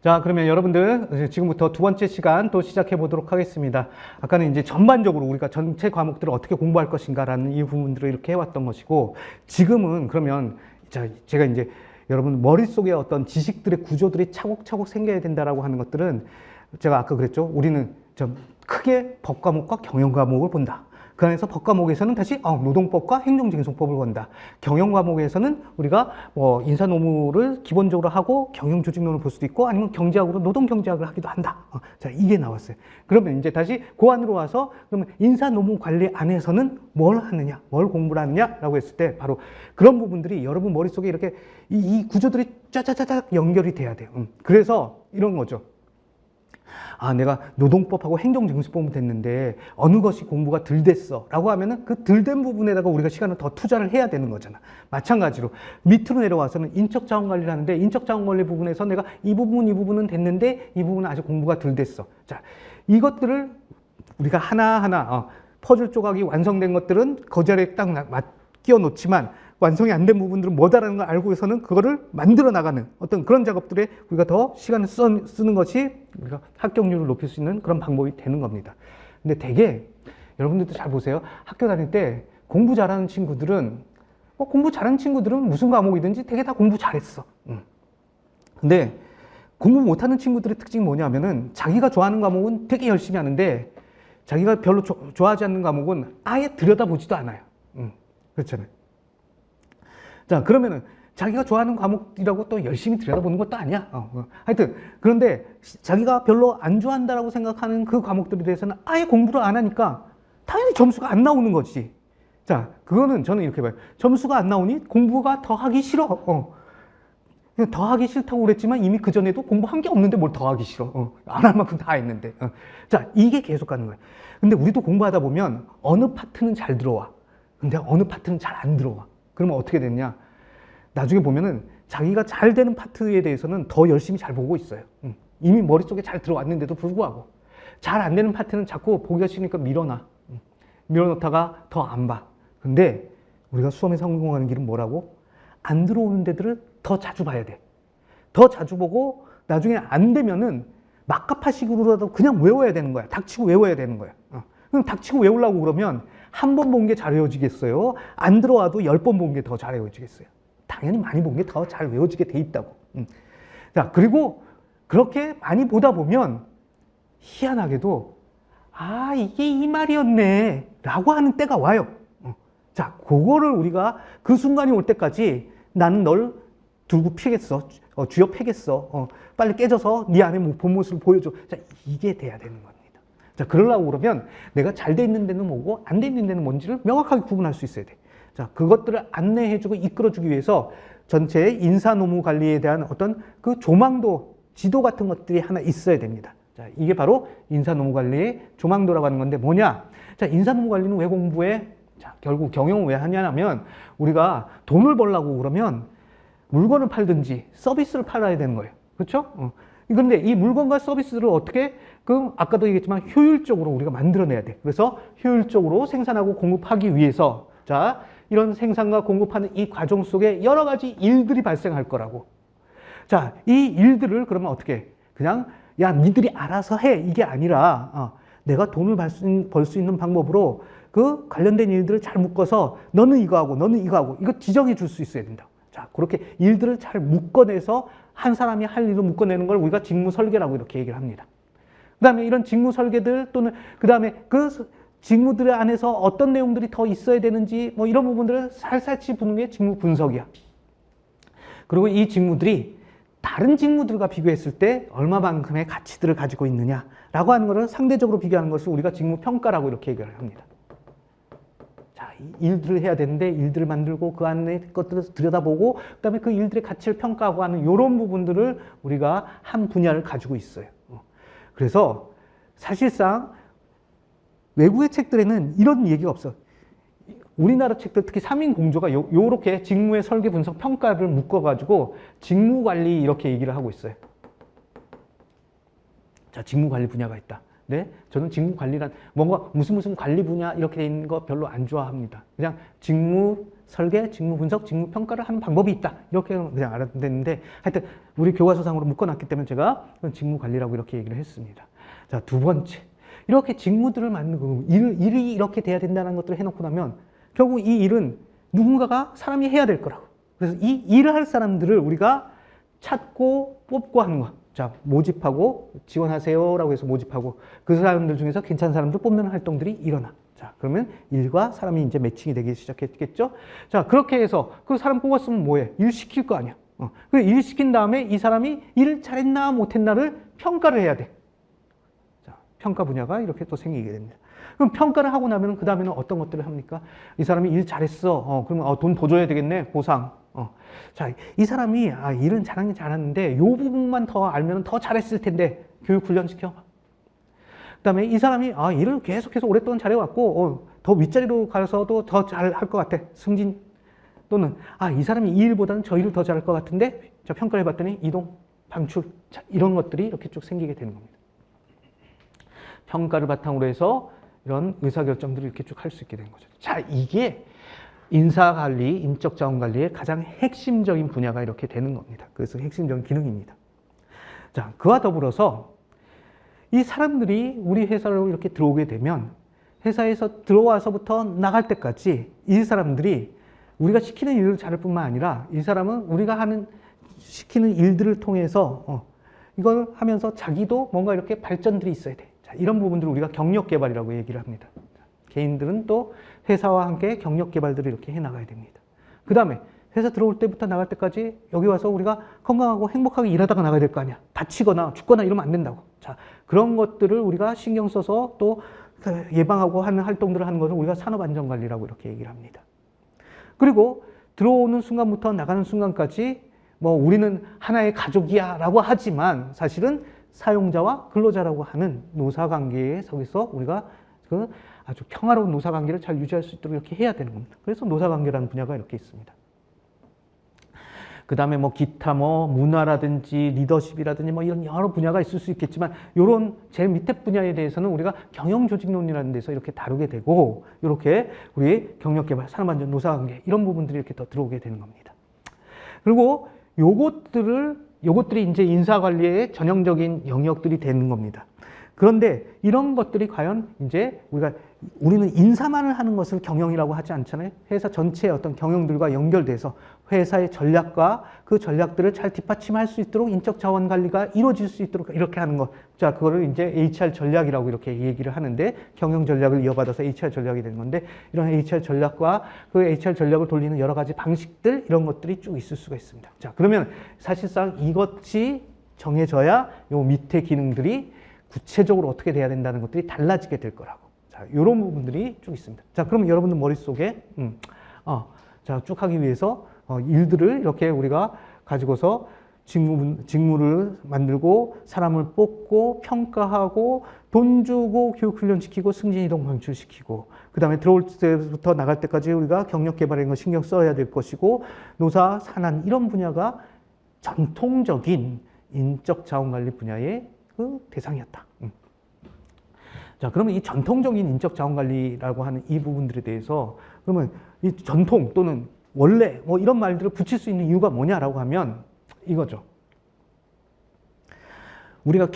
자, 그러면 여러분들 지금부터 두 번째 시간 또 시작해 보도록 하겠습니다. 아까는 이제 전반적으로 우리가 전체 과목들을 어떻게 공부할 것인가라는 이 부분들을 이렇게 해왔던 것이고, 지금은 그러면 자, 제가 이제 여러분 머릿속에 어떤 지식들의 구조들이 차곡차곡 생겨야 된다라고 하는 것들은 제가 아까 그랬죠. 우리는 좀 크게 법 과목과 경영 과목을 본다. 그 안에서 법 과목에서는 다시 노동법과 행정쟁송법을 본다. 경영 과목에서는 우리가 뭐 인사노무를 기본적으로 하고 경영조직론을 볼 수도 있고 아니면 경제학으로 노동경제학을 하기도 한다. 자, 이게 나왔어요. 그러면 이제 다시 그 안으로 와서 그러면 인사노무 관리 안에서는 뭘 하느냐, 뭘 공부를 하느냐라고 했을 때 바로 그런 부분들이 여러분 머릿속에 이렇게 이 구조들이 짜자자작 연결이 돼야 돼요. 그래서 이런 거죠. 내가 노동법하고 행정쟁송법은 됐는데 어느 것이 공부가 덜 됐어 라고 하면은 그 덜 된 부분에다가 우리가 시간을 더 투자를 해야 되는 거잖아. 마찬가지로 밑으로 내려와서는 인적자원관리를 하는데 인적자원관리 부분에서 내가 이 부분은 됐는데 이 부분은 아직 공부가 덜 됐어. 자, 이것들을 우리가 하나하나 퍼즐 조각이 완성된 것들은 그 자리에 딱 끼워 놓지만 완성이 안 된 부분들은 뭐다라는 걸 알고서는 그거를 만들어 나가는 어떤 그런 작업들에 우리가 더 시간을 쓰는 것이 우리가 합격률을 높일 수 있는 그런 방법이 되는 겁니다. 근데 되게 여러분들도 잘 보세요. 학교 다닐 때 공부 잘하는 친구들은 공부 잘하는 친구들은 무슨 과목이든지 되게 다 공부 잘했어. 근데 공부 못하는 친구들의 특징이 뭐냐면은 자기가 좋아하는 과목은 되게 열심히 하는데 자기가 별로 좋아하지 않는 과목은 아예 들여다보지도 않아요. 그렇잖아요. 자, 그러면은 자기가 좋아하는 과목이라고 또 열심히 들여다보는 것도 아니야. 하여튼 그런데 자기가 별로 안 좋아한다라고 생각하는 그 과목들에 대해서는 아예 공부를 안 하니까 당연히 점수가 안 나오는 거지. 자, 그거는 저는 이렇게 봐요. 점수가 안 나오니 공부가 더 하기 싫어. 더 하기 싫다고 그랬지만 이미 그 전에도 공부한 게 없는데 뭘 더 하기 싫어. 안 할 만큼 다 했는데. 자, 이게 계속 가는 거예요. 근데 우리도 공부하다 보면 어느 파트는 잘 들어와. 근데 어느 파트는 잘 안 들어와. 그러면 어떻게 됐냐? 나중에 보면은 자기가 잘 되는 파트에 대해서는 더 열심히 잘 보고 있어요. 이미 머릿속에 잘 들어왔는데도 불구하고 잘 안 되는 파트는 자꾸 보기가 싫으니까 밀어놔. 밀어놓다가 더 안 봐. 근데 우리가 수험에 성공하는 길은 뭐라고? 안 들어오는 데들을 더 자주 봐야 돼. 더 자주 보고 나중에 안 되면은 막가파식으로라도 그냥 외워야 되는 거야. 닥치고 외워야 되는 거야. 그럼 닥치고 외우려고 그러면 한 번 본 게 잘 외워지겠어요? 안 들어와도 10번 본 게 더 잘 외워지겠어요? 당연히 많이 본 게 더 잘 외워지게 돼 있다고. 자, 그리고 그렇게 많이 보다 보면 희한하게도 이게 이 말이었네 라고 하는 때가 와요. 자, 그거를 우리가 그 순간이 올 때까지 나는 널 두고 패겠어. 쥐어 패겠어. 빨리 깨져서 네 안에 본 모습을 보여줘. 자, 이게 돼야 되는 겁니다. 자, 그러려고 그러면 내가 잘 돼 있는 데는 뭐고 안 돼 있는 데는 뭔지를 명확하게 구분할 수 있어야 돼. 자, 그것들을 안내해주고 이끌어주기 위해서 전체 인사노무 관리에 대한 어떤 그 조망도, 지도 같은 것들이 하나 있어야 됩니다. 자, 이게 바로 인사노무 관리의 조망도라고 하는 건데 뭐냐? 자, 인사노무 관리는 왜 공부해? 자, 결국 경영을 왜 하냐면 우리가 돈을 벌려고 그러면 물건을 팔든지 서비스를 팔아야 되는 거예요. 그렇죠? 그런데 이 물건과 서비스를 어떻게 아까도 얘기했지만 효율적으로 우리가 만들어내야 돼. 그래서 효율적으로 생산하고 공급하기 위해서 자, 이런 생산과 공급하는 이 과정 속에 여러 가지 일들이 발생할 거라고. 자, 이 일들을 그러면 어떻게 그냥 야, 니들이 알아서 해 이게 아니라 내가 돈을 벌 수 있는 방법으로 그 관련된 일들을 잘 묶어서 너는 이거 하고 너는 이거 하고 이거 지정해 줄 수 있어야 된다. 자, 그렇게 일들을 잘 묶어내서 한 사람이 할 일을 묶어내는 걸 우리가 직무 설계라고 이렇게 얘기를 합니다. 그 다음에 이런 직무 설계들 또는 그 다음에 그 직무들 안에서 어떤 내용들이 더 있어야 되는지 뭐 이런 부분들을 살살치 보는 게 직무 분석이야. 그리고 이 직무들이 다른 직무들과 비교했을 때 얼마만큼의 가치들을 가지고 있느냐라고 하는 것을 상대적으로 비교하는 것을 우리가 직무 평가라고 이렇게 얘기를 합니다. 자, 일들을 해야 되는데 일들을 만들고 그 안에 것들을 들여다보고 그다음에 그 일들의 가치를 평가하고 하는 이런 부분들을 우리가 한 분야를 가지고 있어요. 그래서 사실상 외국의 책들에는 이런 얘기가 없어. 우리나라 책들 특히 삼인공조가 요렇게 직무의 설계 분석 평가를 묶어가지고 직무관리 이렇게 얘기를 하고 있어요. 자, 직무관리 분야가 있다. 네, 저는 직무관리란 뭔가 무슨 관리 분야 이렇게 돼 있는 거 별로 안 좋아합니다. 그냥 직무 설계, 직무 분석, 직무 평가를 하는 방법이 있다. 이렇게 그냥 알아도 되는데 하여튼 우리 교과서상으로 묶어놨기 때문에 제가 직무 관리라고 이렇게 얘기를 했습니다. 자, 두 번째. 이렇게 직무들을 만들고 일이 이렇게 돼야 된다는 것들을 해놓고 나면 결국 이 일은 누군가가 사람이 해야 될 거라고. 그래서 이 일을 할 사람들을 우리가 찾고 뽑고 하는 거. 자, 모집하고 지원하세요라고 해서 모집하고 그 사람들 중에서 괜찮은 사람들 뽑는 활동들이 일어나. 자, 그러면 일과 사람이 이제 매칭이 되기 시작했겠죠? 자, 그렇게 해서 그 사람 뽑았으면 뭐해? 일 시킬 거 아니야. 그 일 시킨 다음에 이 사람이 일을 잘했나 못했나를 평가를 해야 돼. 자, 평가 분야가 이렇게 또 생기게 됩니다. 그럼 평가를 하고 나면 그 다음에는 어떤 것들을 합니까? 이 사람이 일 잘했어. 그러면 돈 더 줘야 되겠네. 보상. 자, 이 사람이 일은 잘하긴 잘하는데 요 부분만 더 알면 더 잘했을 텐데 교육 훈련 시켜. 그다음에 이 사람이 일을 계속해서 오랫동안 잘해왔고 더 윗자리로 가서도 더 잘할 것 같아. 승진 또는 이 사람이 이 일보다는 저 일을 더 잘할 것 같은데 자, 평가를 해봤더니 이동, 방출 자, 이런 것들이 이렇게 쭉 생기게 되는 겁니다. 평가를 바탕으로 해서 이런 의사결정들을 이렇게 쭉 할 수 있게 된 거죠. 자, 이게 인사관리, 인적자원관리의 가장 핵심적인 분야가 이렇게 되는 겁니다. 그래서 핵심적인 기능입니다. 자, 그와 더불어서 이 사람들이 우리 회사로 이렇게 들어오게 되면 회사에서 들어와서부터 나갈 때까지 이 사람들이 우리가 시키는 일을 잘할 뿐만 아니라 이 사람은 우리가 시키는 일들을 통해서 이걸 하면서 자기도 뭔가 이렇게 발전들이 있어야 돼. 자, 이런 부분들을 우리가 경력 개발이라고 얘기를 합니다. 개인들은 또 회사와 함께 경력 개발들을 이렇게 해 나가야 됩니다. 그 다음에 회사 들어올 때부터 나갈 때까지 여기 와서 우리가 건강하고 행복하게 일하다가 나가야 될 거 아니야. 다치거나 죽거나 이러면 안 된다고. 자, 그런 것들을 우리가 신경 써서 또 예방하고 하는 활동들을 하는 것을 우리가 산업안전관리라고 이렇게 얘기를 합니다. 그리고 들어오는 순간부터 나가는 순간까지 뭐 우리는 하나의 가족이야 라고 하지만 사실은 사용자와 근로자라고 하는 노사관계에 서기서 우리가 아주 평화로운 노사관계를 잘 유지할 수 있도록 이렇게 해야 되는 겁니다. 그래서 노사관계라는 분야가 이렇게 있습니다. 그 다음에 뭐 기타 문화라든지 리더십이라든지 이런 여러 분야가 있을 수 있겠지만 이런 제일 밑에 분야에 대해서는 우리가 경영조직론이라는 데서 이렇게 다루게 되고 이렇게 우리 경력개발, 산업안전, 노사관계 이런 부분들이 이렇게 더 들어오게 되는 겁니다. 그리고 요것들이 이제 인사관리의 전형적인 영역들이 되는 겁니다. 그런데 이런 것들이 과연 이제 우리는 인사만을 하는 것을 경영이라고 하지 않잖아요. 회사 전체의 어떤 경영들과 연결돼서 회사의 전략과 그 전략들을 잘 뒷받침할 수 있도록 인적 자원 관리가 이루어질 수 있도록 이렇게 하는 것. 자, 그거를 이제 HR 전략이라고 이렇게 얘기를 하는데 경영 전략을 이어받아서 HR 전략이 되는 건데 이런 HR 전략과 그 HR 전략을 돌리는 여러 가지 방식들 이런 것들이 쭉 있을 수가 있습니다. 자, 그러면 사실상 이것이 정해져야 요 밑에 기능들이 구체적으로 어떻게 돼야 된다는 것들이 달라지게 될 거라고. 자, 이런 부분들이 쭉 있습니다. 자, 그럼 여러분들 머릿속에, 자, 쭉 하기 위해서, 일들을 이렇게 우리가 가지고서 직무를 만들고, 사람을 뽑고, 평가하고, 돈 주고, 교육훈련시키고, 승진이동 방출시키고, 그 다음에 들어올 때부터 나갈 때까지 우리가 경력 개발에 거 신경 써야 될 것이고, 노사, 산안, 이런 분야가 전통적인 인적 자원관리 분야의 그 대상이었다. 자, 그러면 이 전통적인 인적 자원관리라고 하는 이 부분들에 대해서 그러면 이 전통 또는 원래 이런 말들을 붙일 수 있는 이유가 뭐냐라고 하면 이거죠. 우리가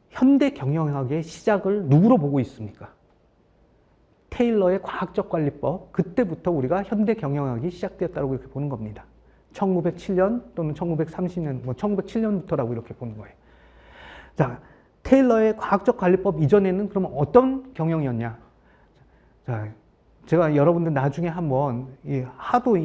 현대 경영학의 시작을 누구로 보고 있습니까? 테일러의 과학적 관리법, 그때부터 우리가 현대 경영학이 시작되었다고 이렇게 보는 겁니다. 1907년 또는 1930년, 1907년부터라고 이렇게 보는 거예요. 자, 테일러의 과학적 관리법 이전에는 그러면 어떤 경영이었냐? 자, 제가 여러분들 나중에 한번 하도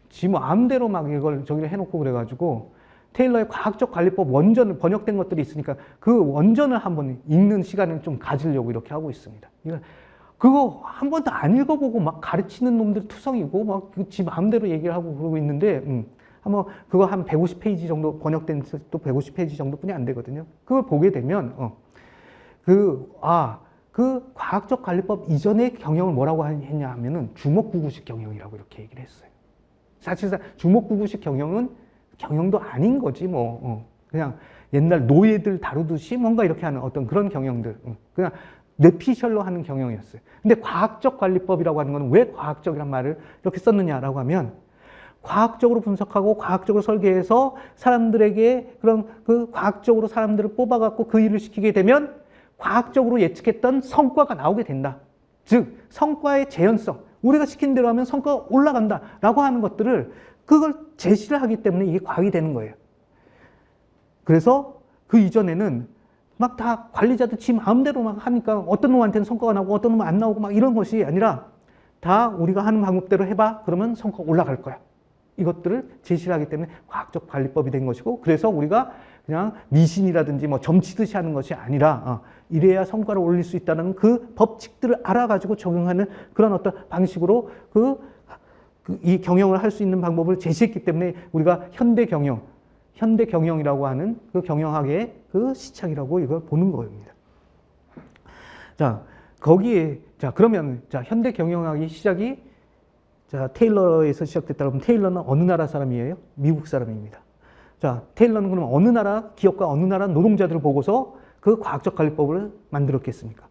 지 마음대로 이걸 저기를 해놓고 그래가지고 테일러의 과학적 관리법 원전을 번역된 것들이 있으니까 그 원전을 한번 읽는 시간을 좀 가지려고 이렇게 하고 있습니다. 그거 한 번도 안 읽어보고 가르치는 놈들 투성이고 지 마음대로 얘기를 하고 그러고 있는데 한번 그거 한 150페이지 정도 번역된 또 150페이지 정도뿐이 안 되거든요. 그걸 보게 되면 그 과학적 관리법 이전의 경영을 뭐라고 했냐 하면은 주먹구구식 경영이라고 이렇게 얘기를 했어요. 사실상 주먹구구식 경영은 경영도 아닌 거지 그냥 옛날 노예들 다루듯이 뭔가 이렇게 하는 어떤 그런 경영들 그냥 뇌피셜로 하는 경영이었어요. 근데 과학적 관리법이라고 하는 건 왜 과학적이란 말을 이렇게 썼느냐라고 하면 과학적으로 분석하고 과학적으로 설계해서 사람들에게 그런 그 과학적으로 사람들을 뽑아갖고 그 일을 시키게 되면 과학적으로 예측했던 성과가 나오게 된다. 즉 성과의 재현성, 우리가 시킨 대로 하면 성과가 올라간다라고 하는 것들을 그걸 제시를 하기 때문에 이게 과학이 되는 거예요. 그래서 그 이전에는 막 다 관리자들 지 마음대로 막 하니까 어떤 놈한테는 성과가 나오고 어떤 놈은 안 나오고 막 이런 것이 아니라 다 우리가 하는 방법대로 해봐. 그러면 성과가 올라갈 거야. 이것들을 제시를 하기 때문에 과학적 관리법이 된 것이고, 그래서 우리가 그냥 미신이라든지 뭐 점치듯이 하는 것이 아니라 이래야 성과를 올릴 수 있다는 그 법칙들을 알아가지고 적용하는 그런 어떤 방식으로 이 경영을 할 수 있는 방법을 제시했기 때문에 우리가 현대경영이라고 하는 그 경영학의 그 시작이라고 이걸 보는 겁니다. 자, 그러면 현대경영학이 시작이 테일러에서 시작됐다 그러면 테일러는 어느 나라 사람이에요? 미국 사람입니다. 자, 테일러는 그러면 어느 나라 기업과 어느 나라 노동자들을 보고서 그 과학적 관리법을 만들었겠습니까?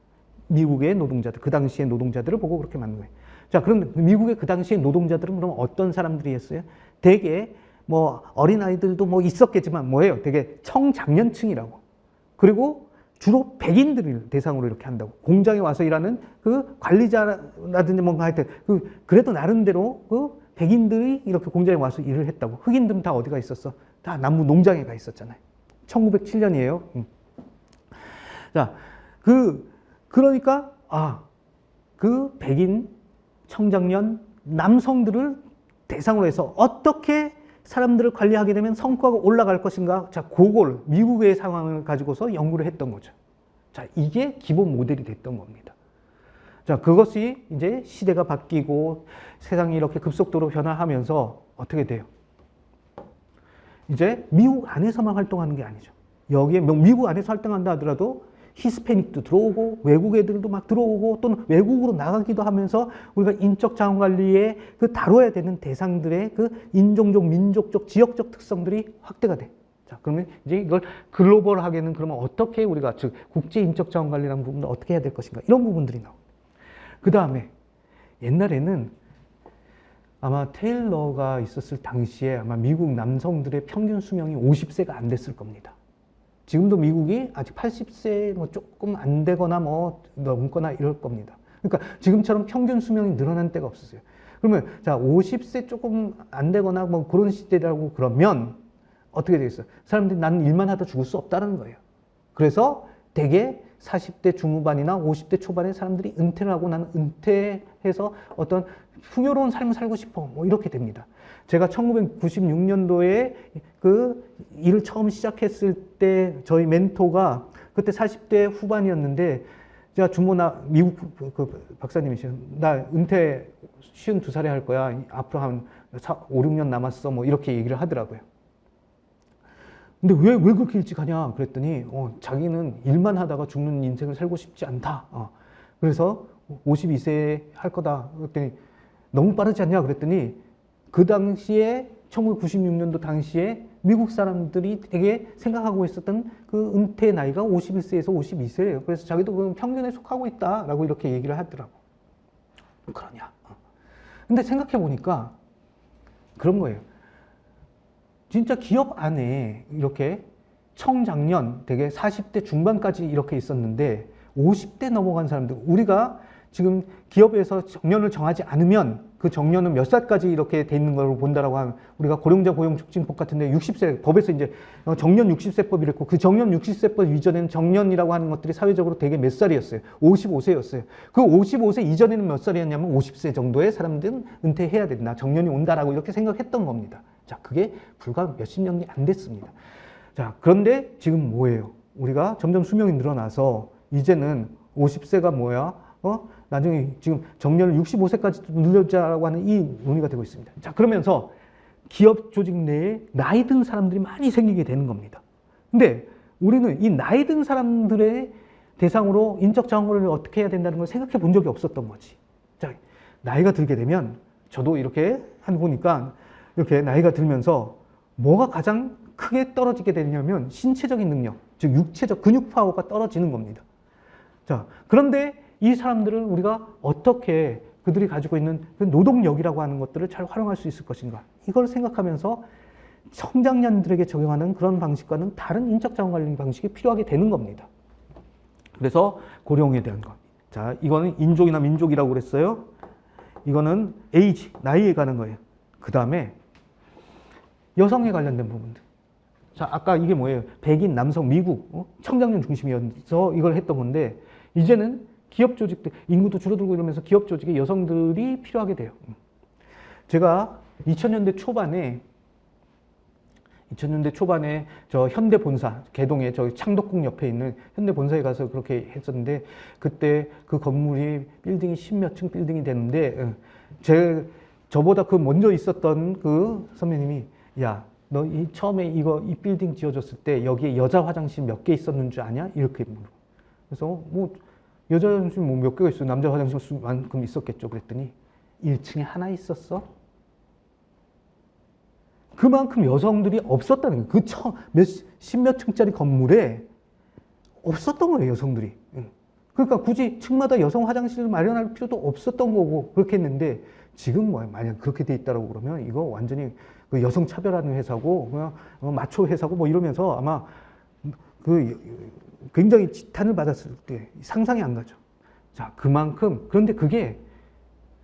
미국의 노동자들, 그 당시의 노동자들을 보고 그렇게 만든 거예요. 자, 그럼 미국의 그 당시의 노동자들은 그럼 어떤 사람들이었어요? 대개 뭐 어린아이들도 뭐 있었겠지만 뭐예요? 되게 청장년층이라고. 그리고 주로 백인들을 대상으로 이렇게 한다고. 공장에 와서 일하는 그 관리자라든지 뭔가 하여튼 그래도 나름대로 그 백인들이 이렇게 공장에 와서 일을 했다고. 흑인들은 다 어디가 있었어? 다 남부 농장에 가 있었잖아요. 1907년이에요. 자, 그러니까 그 백인 청장년 남성들을 대상으로 해서 어떻게 사람들을 관리하게 되면 성과가 올라갈 것인가? 자, 그걸 미국의 상황을 가지고서 연구를 했던 거죠. 자, 이게 기본 모델이 됐던 겁니다. 자, 그것이 이제 시대가 바뀌고 세상이 이렇게 급속도로 변화하면서 어떻게 돼요? 이제 미국 안에서만 활동하는 게 아니죠. 여기에 미국 안에서 활동한다 하더라도 히스패닉도 들어오고 외국 애들도 막 들어오고 또는 외국으로 나가기도 하면서 우리가 인적 자원 관리에 그 다뤄야 되는 대상들의 그 인종적, 민족적, 지역적 특성들이 확대가 돼. 자, 그러면 이제 이걸 글로벌하게는 그러면 어떻게 우리가 즉 국제 인적 자원 관리라는 부분을 어떻게 해야 될 것인가 이런 부분들이 나옵니다. 그 다음에 옛날에는 아마 테일러가 있었을 당시에 아마 미국 남성들의 평균 수명이 50세가 안 됐을 겁니다. 지금도 미국이 아직 80세 뭐 조금 안 되거나 뭐 넘거나 이럴 겁니다. 그러니까 지금처럼 평균 수명이 늘어난 때가 없었어요. 그러면 자 50세 조금 안 되거나 뭐 그런 시대라고 그러면 어떻게 되겠어요? 사람들이 나는 일만 하다 죽을 수 없다는 거예요. 그래서 대개 40대 중후반이나 50대 초반에 사람들이 은퇴를 하고 나는 은퇴해서 어떤 풍요로운 삶을 살고 싶어 뭐 이렇게 됩니다. 제가 1996년도에 그 일을 처음 시작했을 때 저희 멘토가 그때 40대 후반이었는데 제가 미국 박사님이시죠. 나 은퇴 52살에 할 거야. 앞으로 한 5, 6년 남았어. 뭐 이렇게 얘기를 하더라고요. 근데 왜 그렇게 일찍 하냐 그랬더니 자기는 일만 하다가 죽는 인생을 살고 싶지 않다. 그래서 52세에 할 거다. 그랬더니 너무 빠르지 않냐 그랬더니 그 당시에 1996년도 당시에 미국 사람들이 되게 생각하고 있었던 그 은퇴 나이가 51세에서 52세예요. 그래서 자기도 그 평균에 속하고 있다라고 이렇게 얘기를 하더라고. 그러냐. 근데 생각해 보니까 그런 거예요. 진짜 기업 안에 이렇게 청장년 되게 40대 중반까지 이렇게 있었는데 50대 넘어간 사람들, 우리가 지금 기업에서 정년을 정하지 않으면 그 정년은 몇 살까지 이렇게 돼 있는 걸 본다라고 하면 우리가 고령자 고용촉진법 같은데 60세 법에서 이제 정년 60세법이 있고 그 정년 60세법 이전에는 정년이라고 하는 것들이 사회적으로 되게 몇 살이었어요? 55세였어요. 그 55세 이전에는 몇 살이었냐면 50세 정도의 사람들은 은퇴해야 된다. 정년이 온다라고 이렇게 생각했던 겁니다. 자, 그게 불과 몇십 년이 안 됐습니다. 자, 그런데 지금 뭐예요? 우리가 점점 수명이 늘어나서 이제는 50세가 뭐야? 나중에 지금 정년을 65세까지 늘려자라고 하는 이 논의가 되고 있습니다. 자, 그러면서 기업 조직 내에 나이 든 사람들이 많이 생기게 되는 겁니다. 근데 우리는 이 나이 든 사람들의 대상으로 인적 자원관리를 어떻게 해야 된다는 걸 생각해 본 적이 없었던 거지. 자, 나이가 들게 되면 저도 이렇게 보니까 이렇게 나이가 들면서 뭐가 가장 크게 떨어지게 되냐면 신체적인 능력, 즉 육체적 근육 파워가 떨어지는 겁니다. 자, 그런데 이 사람들은 우리가 어떻게 그들이 가지고 있는 그 노동력이라고 하는 것들을 잘 활용할 수 있을 것인가? 이걸 생각하면서 청장년들에게 적용하는 그런 방식과는 다른 인적 자원 관리 방식이 필요하게 되는 겁니다. 그래서 고령에 대한 것. 자, 이거는 인종이나 민족이라고 그랬어요. 이거는 에이지, 나이에 가는 거예요. 그 다음에 여성에 관련된 부분들. 자, 아까 이게 뭐예요? 백인, 남성, 미국, 청장년 중심이어서 이걸 했던 건데, 이제는 기업 조직들, 인구도 줄어들고 이러면서 기업 조직에 여성들이 필요하게 돼요. 제가 2000년대 초반에 저 현대본사, 개동에 저 창덕궁 옆에 있는 현대본사에 가서 그렇게 했었는데, 그때 그 건물이 빌딩이 10몇 층 빌딩이 되는데, 저보다 그 먼저 있었던 그 선배님이, 야, 너 처음에 이 빌딩 지어줬을 때 여기에 여자 화장실 몇 개 있었는 줄 아냐? 이렇게 물어. 그래서 뭐 여자 화장실 뭐 몇 개가 있어? 남자 화장실 수만큼 있었겠죠. 그랬더니 1층에 하나 있었어. 그만큼 여성들이 없었다는 거예요. 십몇 층짜리 건물에 없었던 거예요, 여성들이. 그러니까 굳이 층마다 여성 화장실을 마련할 필요도 없었던 거고 그렇게 했는데, 지금 뭐야? 만약 그렇게 돼 있다고 그러면 이거 완전히 그 여성 차별하는 회사고 그냥 마초 회사고 뭐 이러면서 아마 그 굉장히 지탄을 받았을 때 상상이 안 가죠. 자, 그만큼, 그런데 그게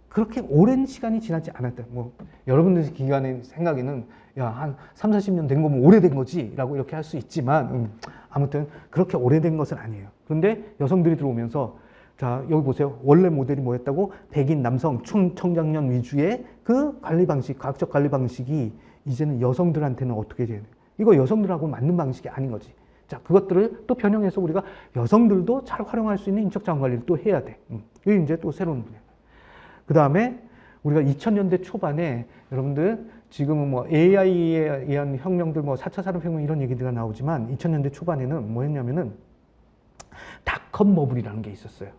그렇게 오랜 시간이 지나지 않았다. 뭐 여러분들 기간의 생각에는 야, 한 3, 40년 된 거면 오래된 거지라고 이렇게 할 수 있지만 아무튼 그렇게 오래된 것은 아니에요. 그런데 여성들이 들어오면서, 자, 여기 보세요. 원래 모델이 뭐였다고? 백인 남성 청장년 위주의 그 관리 방식, 과학적 관리 방식이 이제는 여성들한테는 어떻게 돼요? 이거 여성들하고 맞는 방식이 아닌 거지. 자, 그것들을 또 변형해서 우리가 여성들도 잘 활용할 수 있는 인적 자원 관리를 또 해야 돼. 이게 이제 또 새로운 분야. 그 다음에 우리가 2000년대 초반에 여러분들 지금은 뭐 AI에 의한 혁명들, 뭐 4차 산업혁명 이런 얘기가 나오지만 2000년대 초반에는 뭐였냐면은 닷컴 버블이라는 게 있었어요.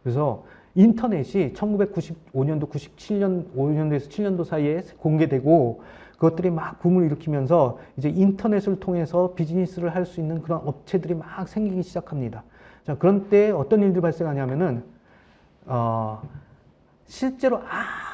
그래서 인터넷이 1995년도, 5년도에서 7년도 사이에 공개되고 그것들이 막 붐을 일으키면서 이제 인터넷을 통해서 비즈니스를 할 수 있는 그런 업체들이 막 생기기 시작합니다. 자, 그런 때 어떤 일들이 발생하냐면은, 실제로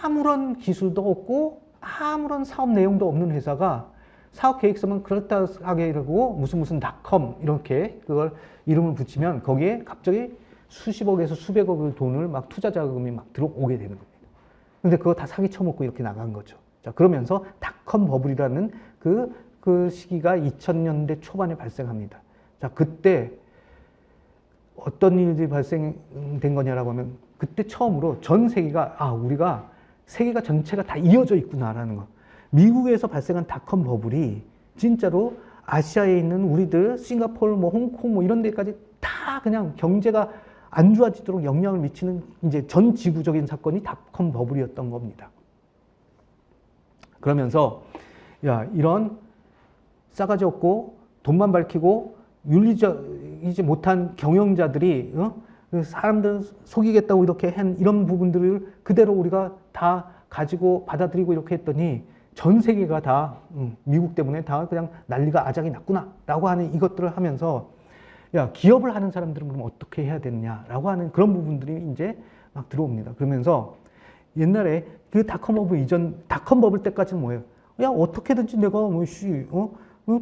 아무런 기술도 없고 아무런 사업 내용도 없는 회사가 사업 계획서만 그럴듯하게 이러고 무슨 닷컴 이렇게 그걸 이름을 붙이면 거기에 갑자기 수십억에서 수백억의 돈을 막 투자 자금이 막 들어오게 되는 겁니다. 근데 그거 다 사기 쳐먹고 이렇게 나간 거죠. 자, 그러면서 닷컴 버블이라는 그 시기가 2000년대 초반에 발생합니다. 자, 그때 어떤 일들이 발생된 거냐라고 하면, 그때 처음으로 전 세계가, 우리가 세계가 전체가 다 이어져 있구나라는 거. 미국에서 발생한 닷컴 버블이 진짜로 아시아에 있는 우리들, 싱가포르, 뭐 홍콩, 뭐 이런 데까지 다 그냥 경제가 안 좋아지도록 영향을 미치는 이제 전 지구적인 사건이 닷컴 버블이었던 겁니다. 그러면서, 야, 이런 싸가지 없고 돈만 밝히고 윤리적이지 못한 경영자들이, 사람들 속이겠다고 이렇게 한 이런 부분들을 그대로 우리가 다 가지고 받아들이고 이렇게 했더니 전 세계가 다 미국 때문에 다 그냥 난리가 아작이 났구나라고 하는 이것들을 하면서, 야, 기업을 하는 사람들은 그럼 어떻게 해야 되느냐라고 하는 그런 부분들이 이제 막 들어옵니다. 그러면서 옛날에 그 닷컴 버블 때까지는 뭐예요? 야, 어떻게든지 내가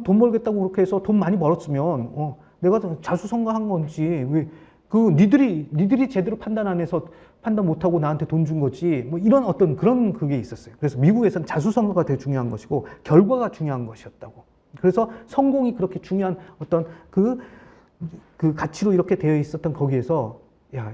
돈 벌겠다고 그렇게 해서 돈 많이 벌었으면 내가 자수성가한 건지, 왜 니들이 제대로 판단 안 해서 판단 못하고 나한테 돈 준 거지, 뭐 이런 어떤 그런 그게 있었어요. 그래서 미국에서는 자수성가가 되게 중요한 것이고 결과가 중요한 것이었다고. 그래서 성공이 그렇게 중요한 어떤 그 가치로 이렇게 되어 있었던 거기에서, 야,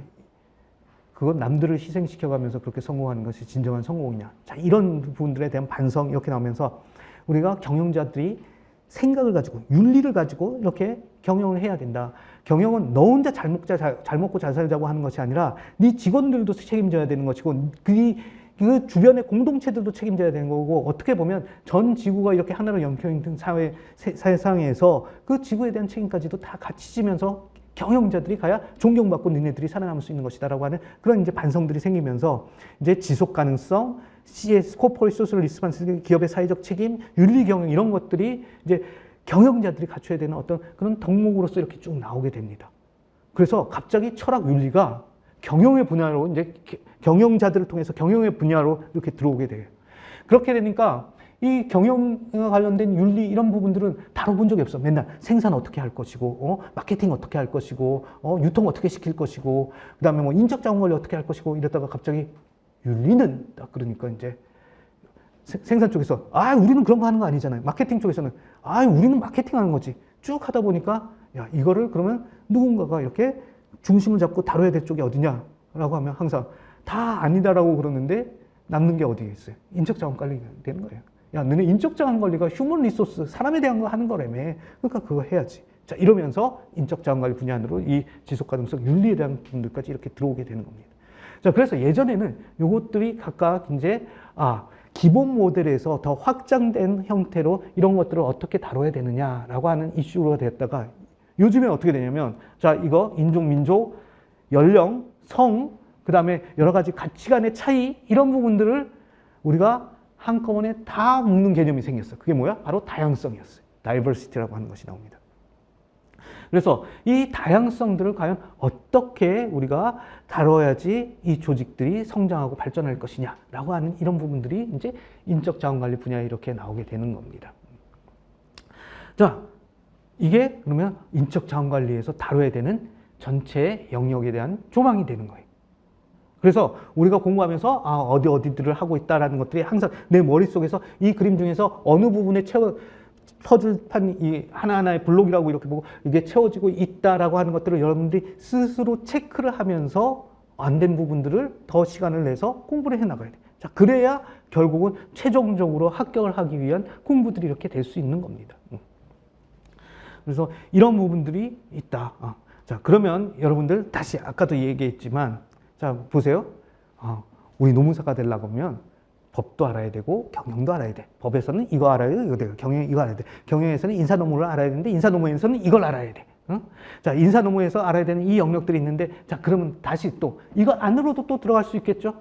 그건 남들을 희생시켜가면서 그렇게 성공하는 것이 진정한 성공이냐. 자, 이런 부분들에 대한 반성 이렇게 나오면서 우리가 경영자들이 생각을 가지고 윤리를 가지고 이렇게 경영을 해야 된다. 경영은 너 혼자 잘 먹고 잘 살자고 하는 것이 아니라 네 직원들도 책임져야 되는 것이고 그 주변의 공동체들도 책임져야 되는 거고, 어떻게 보면 전 지구가 이렇게 하나로 엮여있는 세상에서 그 지구에 대한 책임까지도 다 같이 지면서 경영자들이 가야 존경받고 너네들이 살아남을 수 있는 것이다라고 하는 그런 이제 반성들이 생기면서 이제 지속 가능성, CS, 코퍼레이트 소셜 리스폰시빌리티, 기업의 사회적 책임, 윤리 경영 이런 것들이 이제 경영자들이 갖춰야 되는 어떤 그런 덕목으로서 이렇게 쭉 나오게 됩니다. 그래서 갑자기 철학 윤리가 경영의 분야로 이제 경영자들을 통해서 경영의 분야로 이렇게 들어오게 돼요. 그렇게 되니까 이 경영 관련된 윤리 이런 부분들은 다뤄본 적이 없어. 맨날 생산 어떻게 할 것이고, 마케팅 어떻게 할 것이고, 유통 어떻게 시킬 것이고, 그다음에 뭐 인적 자원 관리 어떻게 할 것이고 이랬다가 갑자기 윤리는 딱 그러니까 이제 생산 쪽에서 우리는 그런 거 하는 거 아니잖아요. 마케팅 쪽에서는 우리는 마케팅 하는 거지. 쭉 하다 보니까 야, 이거를 그러면 누군가가 이렇게 중심을 잡고 다뤄야 될 쪽이 어디냐라고 하면 항상 다 아니다라고 그러는데 남는 게 어디에 있어요? 인적 자원 관리가 되는 거예요. 야, 너네 인적 자원 관리가 휴먼 리소스, 사람에 대한 거 하는 거라며. 그러니까 그거 해야지. 자, 이러면서 인적 자원 관리 분야 안으로 이 지속 가능성 윤리에 대한 부분들까지 이렇게 들어오게 되는 겁니다. 자, 그래서 예전에는 요것들이 각각 이제 기본 모델에서 더 확장된 형태로 이런 것들을 어떻게 다뤄야 되느냐라고 하는 이슈가 됐다가 요즘에 어떻게 되냐면 자, 이거 인종, 민족, 연령, 성, 그 다음에 여러 가지 가치관의 차이 이런 부분들을 우리가 한꺼번에 다 묶는 개념이 생겼어요. 그게 뭐야? 바로 다양성이었어요. 다이버시티라고 하는 것이 나옵니다. 그래서 이 다양성들을 과연 어떻게 우리가 다뤄야지 이 조직들이 성장하고 발전할 것이냐라고 하는 이런 부분들이 이제 인적 자원 관리 분야에 이렇게 나오게 되는 겁니다. 자, 이게 그러면 인적 자원 관리에서 다뤄야 되는 전체 영역에 대한 조망이 되는 거예요. 그래서 우리가 공부하면서 어디들을 하고 있다라는 것들이 항상 내 머릿속에서 이 그림 중에서 어느 부분에 퍼즐판 이 하나하나의 블록이라고 이렇게 보고 이게 채워지고 있다라고 하는 것들을 여러분들이 스스로 체크를 하면서 안 된 부분들을 더 시간을 내서 공부를 해 나가야 돼. 자, 그래야 결국은 최종적으로 합격을 하기 위한 공부들이 이렇게 될 수 있는 겁니다. 그래서 이런 부분들이 있다. 자, 그러면 여러분들 다시 아까도 얘기했지만 자, 보세요. 우리 노무사가 되려고 하면 법도 알아야 되고 경영도 알아야 돼. 법에서는 이거 알아야 돼, 이거 되고 경영 이거 알아야 돼. 경영에서는 인사노무를 알아야 되는데 인사노무에서는 이걸 알아야 돼. 자, 인사노무에서 알아야 되는 이 영역들이 있는데 자, 그러면 다시 또 이거 안으로도 또 들어갈 수 있겠죠.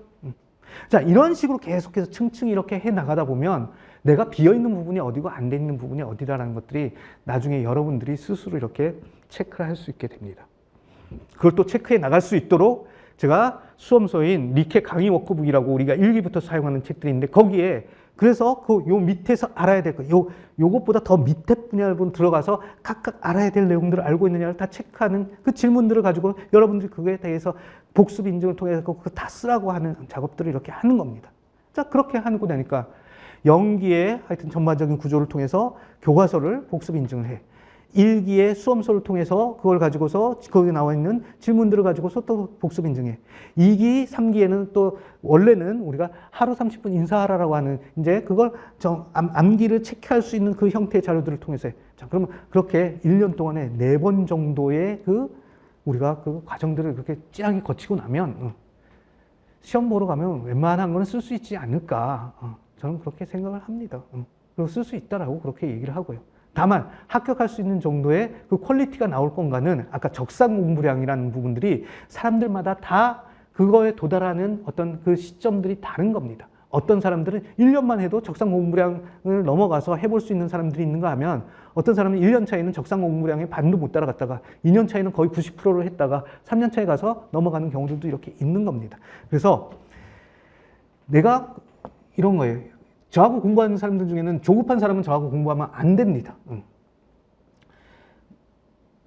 자, 이런 식으로 계속해서 층층 이렇게 해 나가다 보면 내가 비어있는 부분이 어디고 안 돼 있는 부분이 어디라는 것들이 나중에 여러분들이 스스로 이렇게 체크를 할 수 있게 됩니다. 그걸 또 체크해 나갈 수 있도록 제가 수험서인 리케 강의 워크북이라고 우리가 1기부터 사용하는 책들이 있는데 거기에 그래서 요 밑에서 알아야 될 거, 요것보다 더 밑에 분야로 들어가서 각각 알아야 될 내용들을 알고 있느냐를 다 체크하는 그 질문들을 가지고 여러분들이 그거에 대해서 복습 인증을 통해서 그거 다 쓰라고 하는 작업들을 이렇게 하는 겁니다. 자, 그렇게 하고 나니까 연기의 하여튼 전반적인 구조를 통해서 교과서를 복습 인증을 해. 1기의 수험서를 통해서 그걸 가지고서 거기 나와 있는 질문들을 가지고서 또 복습 인증해. 2기, 3기에는 또 원래는 우리가 하루 30분 인사하라라고 하는 이제 그걸 암기를 체크할 수 있는 그 형태의 자료들을 통해서 해. 자, 그러면 그렇게 1년 동안에 4번 정도의 우리가 그 과정들을 그렇게 찌하게 거치고 나면 시험 보러 가면 웬만한 거는 쓸 수 있지 않을까. 저는 그렇게 생각을 합니다. 그리고 쓸 수 있다라고 그렇게 얘기를 하고요. 다만 합격할 수 있는 정도의 그 퀄리티가 나올 건가는 아까 적상 공부량이라는 부분들이 사람들마다 다 그거에 도달하는 어떤 그 시점들이 다른 겁니다. 어떤 사람들은 1년만 해도 적상 공부량을 넘어가서 해볼 수 있는 사람들이 있는가 하면 어떤 사람은 1년 차에는 적상 공부량의 반도 못 따라갔다가 2년 차에는 거의 90%를 했다가 3년 차에 가서 넘어가는 경우들도 이렇게 있는 겁니다. 그래서 내가 이런 거예요. 저하고 공부하는 사람들 중에는 조급한 사람은 저하고 공부하면 안 됩니다.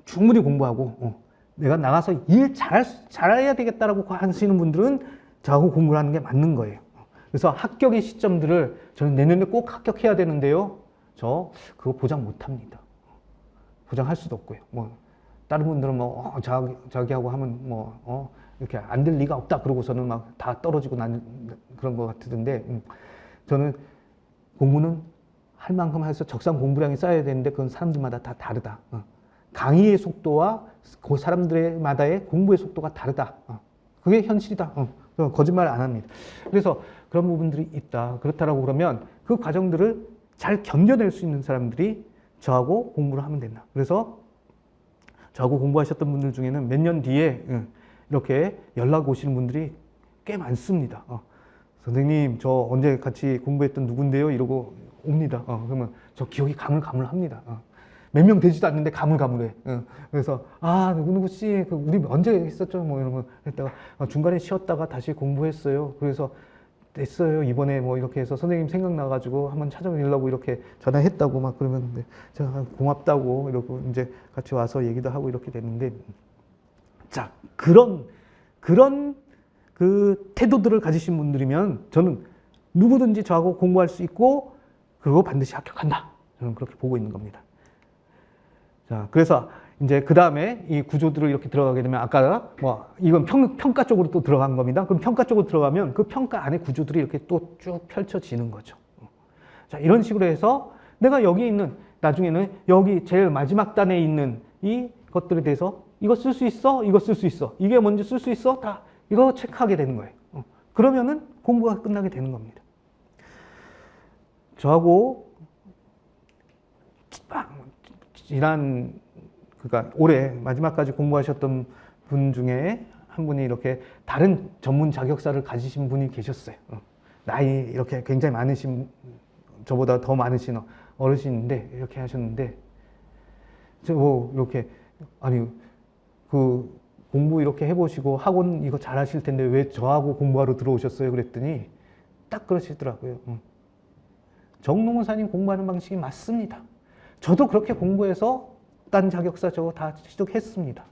충분히 공부하고 내가 나가서 일 잘해야 되겠다라고 하시는 분들은 저하고 공부를 하는 게 맞는 거예요. 그래서 합격의 시점들을 저는 내년에 꼭 합격해야 되는데요. 저 그거 보장 못 합니다. 보장할 수도 없고요. 다른 분들은 자기하고 하면 이렇게 안 될 리가 없다 그러고서는 막 다 떨어지고 나는 그런 것 같던데 저는 공부는 할 만큼 해서 적상 공부량이 쌓여야 되는데 그건 사람들마다 다 다르다. 강의의 속도와 그 사람들마다의 공부의 속도가 다르다. 그게 현실이다. 거짓말 안 합니다. 그래서 그런 부분들이 있다. 그렇다라고 그러면 그 과정들을 잘 견뎌낼 수 있는 사람들이 저하고 공부를 하면 된다. 그래서 저하고 공부하셨던 분들 중에는 몇 년 뒤에 이렇게 연락 오시는 분들이 꽤 많습니다. 선생님, 저 언제 같이 공부했던 누군데요? 이러고 옵니다. 그러면 저 기억이 가물가물합니다. 몇 명 되지도 않는데 가물가물해. 그래서 누구누구 씨, 우리 언제 했었죠? 뭐 이런 거 했다가 중간에 쉬었다가 다시 공부했어요. 그래서 됐어요. 이번에 뭐 이렇게 해서 선생님 생각나가지고 한번 찾아뵈려고 이렇게 전화했다고 막 그러면 제가 고맙다고 이러고 이제 같이 와서 얘기도 하고 이렇게 됐는데, 자, 그런 그 태도들을 가지신 분들이면 저는 누구든지 저하고 공부할 수 있고 그리고 반드시 합격한다. 저는 그렇게 보고 있는 겁니다. 자, 그래서 이제 그 다음에 이 구조들을 이렇게 들어가게 되면 아까 뭐 이건 평가 쪽으로 또 들어간 겁니다. 그럼 평가 쪽으로 들어가면 그 평가 안에 구조들이 이렇게 또 쭉 펼쳐지는 거죠. 자, 이런 식으로 해서 내가 여기 있는 나중에는 여기 제일 마지막 단에 있는 이 것들에 대해서 이거 쓸 수 있어? 이거 쓸 수 있어? 이게 뭔지 쓸 수 있어? 다 이거 체크하게 되는 거예요. 그러면은 공부가 끝나게 되는 겁니다. 저하고 지난 그러니까 올해 마지막까지 공부하셨던 분 중에 한 분이 이렇게 다른 전문 자격사를 가지신 분이 계셨어요. 나이 이렇게 굉장히 많으신, 저보다 더 많으신 어르신인데 이렇게 하셨는데, 이렇게 그 공부 이렇게 해보시고 학원 이거 잘하실 텐데 왜 저하고 공부하러 들어오셨어요? 그랬더니 딱 그러시더라고요. 정노무사님 공부하는 방식이 맞습니다. 저도 그렇게 공부해서 딴 자격사 저거 다 취득했습니다.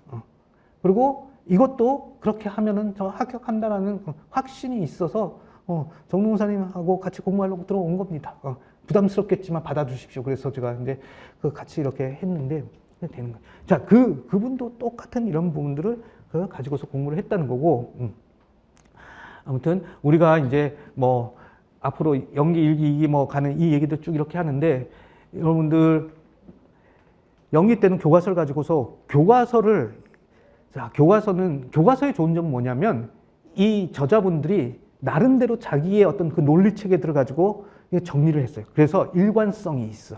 그리고 이것도 그렇게 하면은 저 합격한다라는 확신이 있어서 정노무사님하고 같이 공부하려고 들어온 겁니다. 부담스럽겠지만 받아주십시오. 그래서 제가 이제 같이 이렇게 했는데 되는 거예요. 자, 그분도 똑같은 이런 부분들을 가지고서 공부를 했다는 거고, 아무튼 우리가 이제 뭐 앞으로 연기, 일기, 이기 뭐 가는 이 얘기도 쭉 이렇게 하는데, 여러분들 연기 때는 교과서를 가지고서 교과서의 좋은 점은 뭐냐면 이 저자분들이 나름대로 자기의 어떤 그 논리 체계들을 가지고 정리를 했어요. 그래서 일관성이 있어.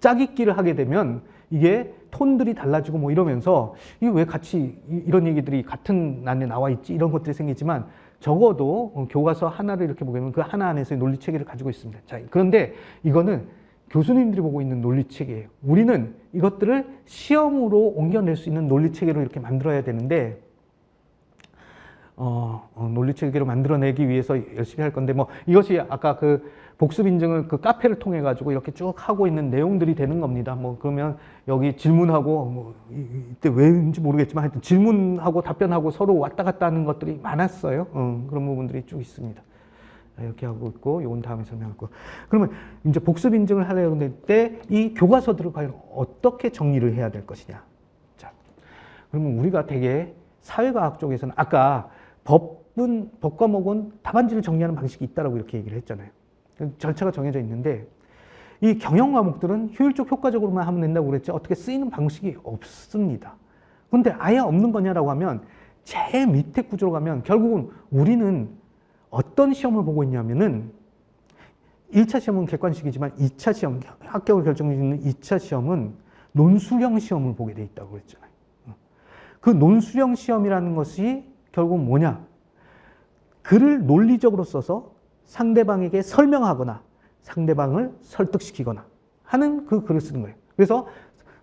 짜깁기를 하게 되면 이게 톤들이 달라지고 뭐 이러면서 이게 왜 같이 이런 얘기들이 같은 안에 나와 있지? 이런 것들이 생기지만 적어도 교과서 하나를 이렇게 보면 그 하나 안에서의 논리 체계를 가지고 있습니다. 자, 그런데 이거는 교수님들이 보고 있는 논리 체계예요. 우리는 이것들을 시험으로 옮겨낼 수 있는 논리 체계로 이렇게 만들어야 되는데, 논리 체계로 만들어내기 위해서 열심히 할 건데, 뭐 이것이 아까 그 복습 인증을 그 카페를 통해 가지고 이렇게 쭉 하고 있는 내용들이 되는 겁니다. 뭐 그러면 여기 질문하고 뭐 이때 왜인지 모르겠지만 하여튼 질문하고 답변하고 서로 왔다 갔다 하는 것들이 많았어요. 그런 부분들이 쭉 있습니다. 이렇게 하고 있고, 이건 다음에 설명할 거. 그러면 이제 복습 인증을 하려고 할 때 이 교과서들을 과연 어떻게 정리를 해야 될 것이냐. 자, 그러면 우리가 되게 사회과학 쪽에서는 아까 법 과목은 답안지를 정리하는 방식이 있다라고 이렇게 얘기를 했잖아요. 절차가 정해져 있는데, 이 경영 과목들은 효율적 효과적으로만 하면 된다고 그랬지 어떻게 쓰이는 방식이 없습니다. 근데 아예 없는 거냐라고 하면 제일 밑에 구조로 가면 결국은 우리는 어떤 시험을 보고 있냐면은 1차 시험은 객관식이지만 2차 시험, 합격을 결정짓는 2차 시험은 논술형 시험을 보게 돼 있다고 그랬잖아요. 그 논술형 시험이라는 것이 결국 뭐냐? 글을 논리적으로 써서 상대방에게 설명하거나 상대방을 설득시키거나 하는 그 글을 쓰는 거예요. 그래서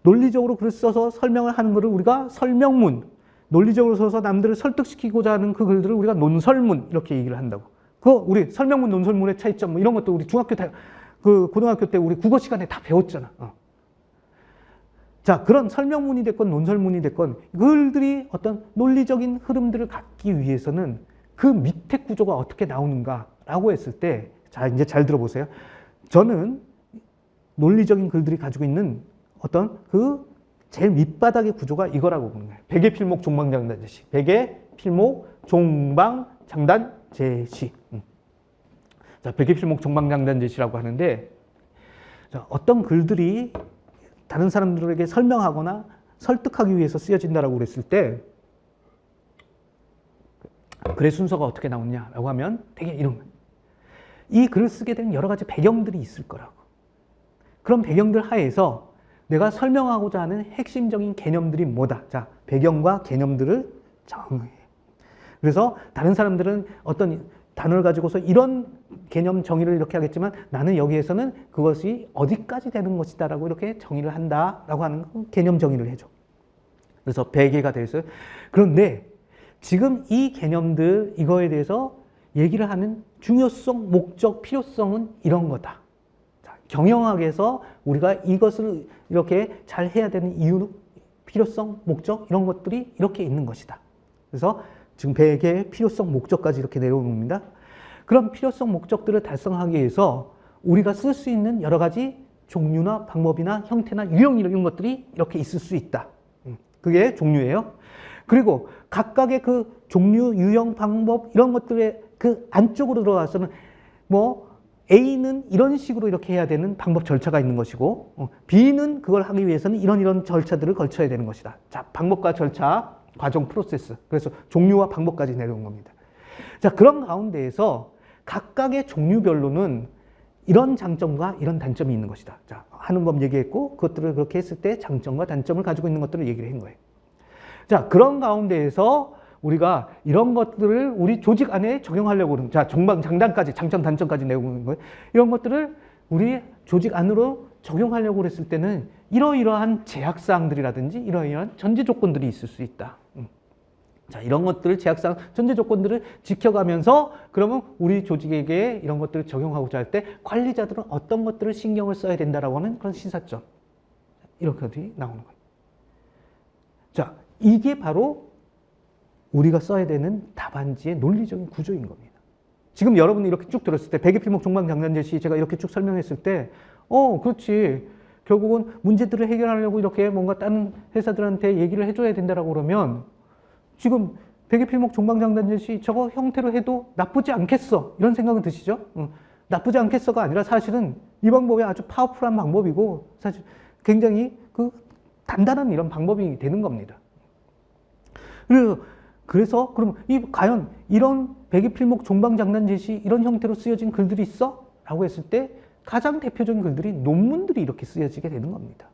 논리적으로 글을 써서 설명을 하는 것을 우리가 설명문, 논리적으로 써서 남들을 설득시키고자 하는 그 글들을 우리가 논설문 이렇게 얘기를 한다고. 우리 설명문, 논설문의 차이점 뭐 이런 것도 우리 고등학교 때 우리 국어 시간에 다 배웠잖아. 자, 그런 설명문이 됐건 논설문이 됐건 글들이 어떤 논리적인 흐름들을 갖기 위해서는 그 밑에 구조가 어떻게 나오는가라고 했을 때, 자, 이제 잘 들어보세요. 저는 논리적인 글들이 가지고 있는 어떤 그 제일 밑바닥의 구조가 이거라고 보는 거예요. 백의 필목 종방장단 제시. 백의 필목 종방장단 제시. 자, 백의 필목 종방장단 제시라고 하는데, 자, 어떤 글들이 다른 사람들에게 설명하거나 설득하기 위해서 쓰여진다라고 그랬을 때 글의 순서가 어떻게 나오냐라고 하면 되게 이런 거예요. 이 글을 쓰게 된 여러 가지 배경들이 있을 거라고. 그런 배경들 하에서 내가 설명하고자 하는 핵심적인 개념들이 뭐다. 자, 배경과 개념들을 정해. 그래서 다른 사람들은 어떤 단어를 가지고서 이런 개념 정의를 이렇게 하겠지만 나는 여기에서는 그것이 어디까지 되는 것이다라고 이렇게 정의를 한다라고 하는 개념 정의를 해줘. 그래서 베개가 되어 있어요. 그런데 지금 이 개념들 이거에 대해서 얘기를 하는 중요성, 목적, 필요성은 이런 거다. 자, 경영학에서 우리가 이것을 이렇게 잘 해야 되는 이유, 필요성, 목적 이런 것들이 이렇게 있는 것이다. 그래서 지금 베개의 필요성, 목적까지 이렇게 내려오는 겁니다. 그런 필요성, 목적들을 달성하기 위해서 우리가 쓸 수 있는 여러 가지 종류나 방법이나 형태나 유형 이런 것들이 이렇게 있을 수 있다. 그게 종류예요. 그리고 각각의 그 종류, 유형, 방법 이런 것들의 그 안쪽으로 들어가서는 뭐 A는 이런 식으로 이렇게 해야 되는 방법 절차가 있는 것이고 B는 그걸 하기 위해서는 이런 절차들을 거쳐야 되는 것이다. 자, 방법과 절차, 과정, 프로세스. 그래서 종류와 방법까지 내려온 겁니다. 자, 그런 가운데에서 각각의 종류별로는 이런 장점과 이런 단점이 있는 것이다. 자, 하는 법 얘기했고 그것들을 그렇게 했을 때 장점과 단점을 가지고 있는 것들을 얘기를 한 거예요. 자, 그런 가운데에서 우리가 이런 것들을 우리 조직 안에 적용하려고 그러는, 자, 정방장단까지, 장점, 단점까지 내고 거예요. 이런 것들을 우리 조직 안으로 적용하려고 했을 때는 이러이러한 제약사항들이라든지 이러이러한 전제 조건들이 있을 수 있다. 자, 이런 것들을 제약사항, 전제 조건들을 지켜가면서 그러면 우리 조직에게 이런 것들을 적용하고자 할 때 관리자들은 어떤 것들을 신경을 써야 된다라고 하는 그런 시사점. 이렇게 나오는 거예요. 자, 이게 바로 우리가 써야 되는 답안지의 논리적인 구조인 겁니다. 지금 여러분이 이렇게 쭉 들었을 때 베개필목 종방장단 제시 제가 이렇게 쭉 설명했을 때 그렇지. 결국은 문제들을 해결하려고 이렇게 뭔가 다른 회사들한테 얘기를 해줘야 된다라고 그러면 지금 베개필목 종방장단 제시 저거 형태로 해도 나쁘지 않겠어. 이런 생각은 드시죠? 나쁘지 않겠어가 아니라 사실은 이 방법이 아주 파워풀한 방법이고 사실 굉장히 그 단단한 이런 방법이 되는 겁니다. 그래서 그럼 과연 이런 베개필목 종방장단 제시 이런 형태로 쓰여진 글들이 있어? 라고 했을 때 가장 대표적인 글들이 논문들이 이렇게 쓰여지게 되는 겁니다.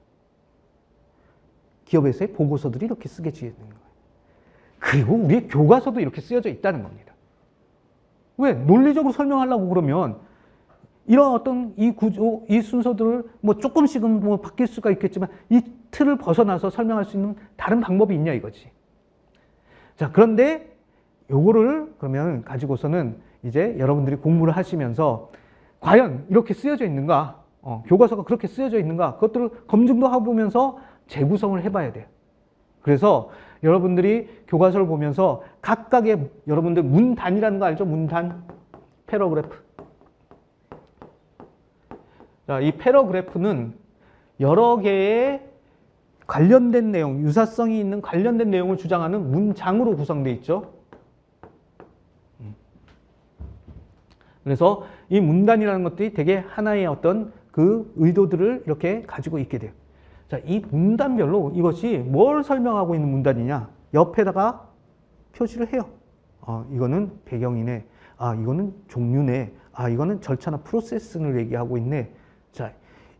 기업에서의 보고서들이 이렇게 쓰여지게 되는 거예요. 그리고 우리의 교과서도 이렇게 쓰여져 있다는 겁니다. 왜? 논리적으로 설명하려고 그러면 이런 어떤 이 구조, 이 순서들을 뭐 조금씩은 뭐 바뀔 수가 있겠지만 이 틀을 벗어나서 설명할 수 있는 다른 방법이 있냐 이거지. 자, 그런데 요거를 그러면 가지고서는 이제 여러분들이 공부를 하시면서 과연 이렇게 쓰여져 있는가, 교과서가 그렇게 쓰여져 있는가, 그것들을 검증도 해보면서 재구성을 해봐야 돼요. 그래서 여러분들이 교과서를 보면서 각각의 여러분들 문단이라는 거 알죠? 문단, 패러그래프. 자, 이 패러그래프는 여러 개의 관련된 내용, 유사성이 있는 관련된 내용을 주장하는 문장으로 구성되어 있죠. 그래서 이 문단이라는 것들이 되게 하나의 어떤 그 의도들을 이렇게 가지고 있게 돼요. 자, 이 문단별로 이것이 뭘 설명하고 있는 문단이냐? 옆에다가 표시를 해요. 이거는 배경이네. 이거는 종류네. 이거는 절차나 프로세스를 얘기하고 있네. 자,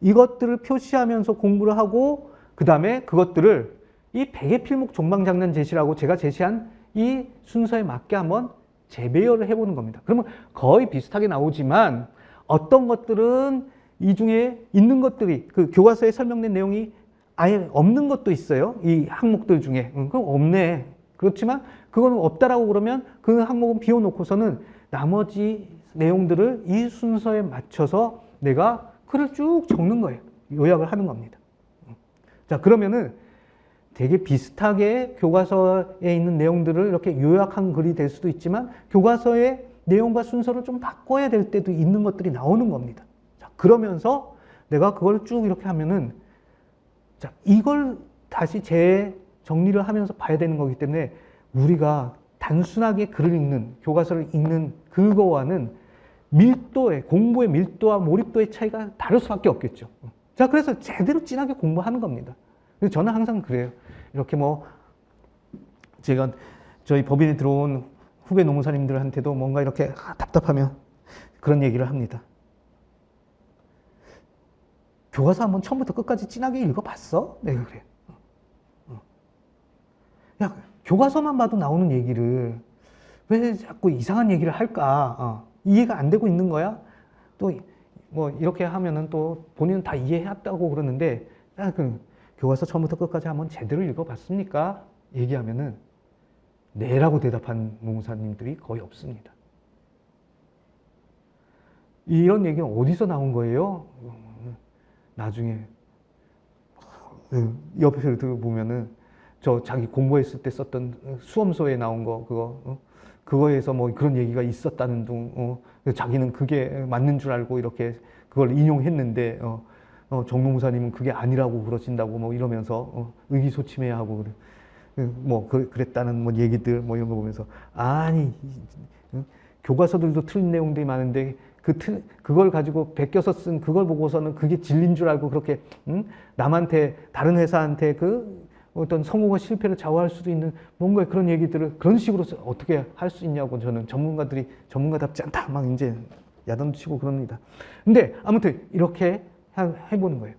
이것들을 표시하면서 공부를 하고 그 다음에 그것들을 이 베개필목 종방장단 제시라고 제가 제시한 이 순서에 맞게 한번 재배열을 해보는 겁니다. 그러면 거의 비슷하게 나오지만 어떤 것들은 이 중에 있는 것들이 그 교과서에 설명된 내용이 아예 없는 것도 있어요. 이 항목들 중에. 그럼 없네. 그렇지만 그거는 없다라고 그러면 그 항목은 비워놓고서는 나머지 내용들을 이 순서에 맞춰서 내가 글을 쭉 적는 거예요. 요약을 하는 겁니다. 자, 그러면은 되게 비슷하게 교과서에 있는 내용들을 이렇게 요약한 글이 될 수도 있지만 교과서의 내용과 순서를 좀 바꿔야 될 때도 있는 것들이 나오는 겁니다. 자, 그러면서 내가 그걸 쭉 이렇게 하면은 자, 이걸 다시 재정리를 하면서 봐야 되는 거기 때문에 우리가 단순하게 글을 읽는, 교과서를 읽는 그거와는 밀도의, 공부의 밀도와 몰입도의 차이가 다를 수밖에 없겠죠. 자, 그래서 제대로 진하게 공부하는 겁니다. 그래서 저는 항상 그래요. 이렇게 뭐, 제가 저희 법인에 들어온 후배 노무사님들한테도 뭔가 이렇게 답답하면 그런 얘기를 합니다. 교과서 한번 처음부터 끝까지 진하게 읽어봤어? 내가 그래요. 야, 교과서만 봐도 나오는 얘기를 왜 자꾸 이상한 얘기를 할까? 이해가 안 되고 있는 거야? 또 뭐 이렇게 하면은 또 본인은 다 이해했다고 그러는데 그 교과서 처음부터 끝까지 한번 제대로 읽어봤습니까? 얘기하면은 네라고 대답한 노무사님들이 거의 없습니다. 이런 얘기는 어디서 나온 거예요? 나중에 옆에서 들어보면은 저 자기 공부했을 때 썼던 수험서에 나온 거 그거에서 뭐 그런 얘기가 있었다는 둥 자기는 그게 맞는 줄 알고 이렇게 그걸 인용했는데 정노무사님은 그게 아니라고 그러신다고 뭐 이러면서 의기소침해하고 뭐 그랬다는 뭐 얘기들 뭐 이런 거 보면서 아니 교과서들도 틀린 내용들이 많은데 그걸 가지고 베껴서 쓴 그걸 보고서는 그게 진리인 줄 알고 그렇게 남한테 다른 회사한테 그 어떤 성공과 실패를 좌우할 수도 있는 뭔가 그런 얘기들을 그런 식으로 어떻게 할 수 있냐고 저는 전문가들이 전문가답지 않다 막 이제 야단도 치고 그럽니다. 근데 아무튼 이렇게 해보는 거예요.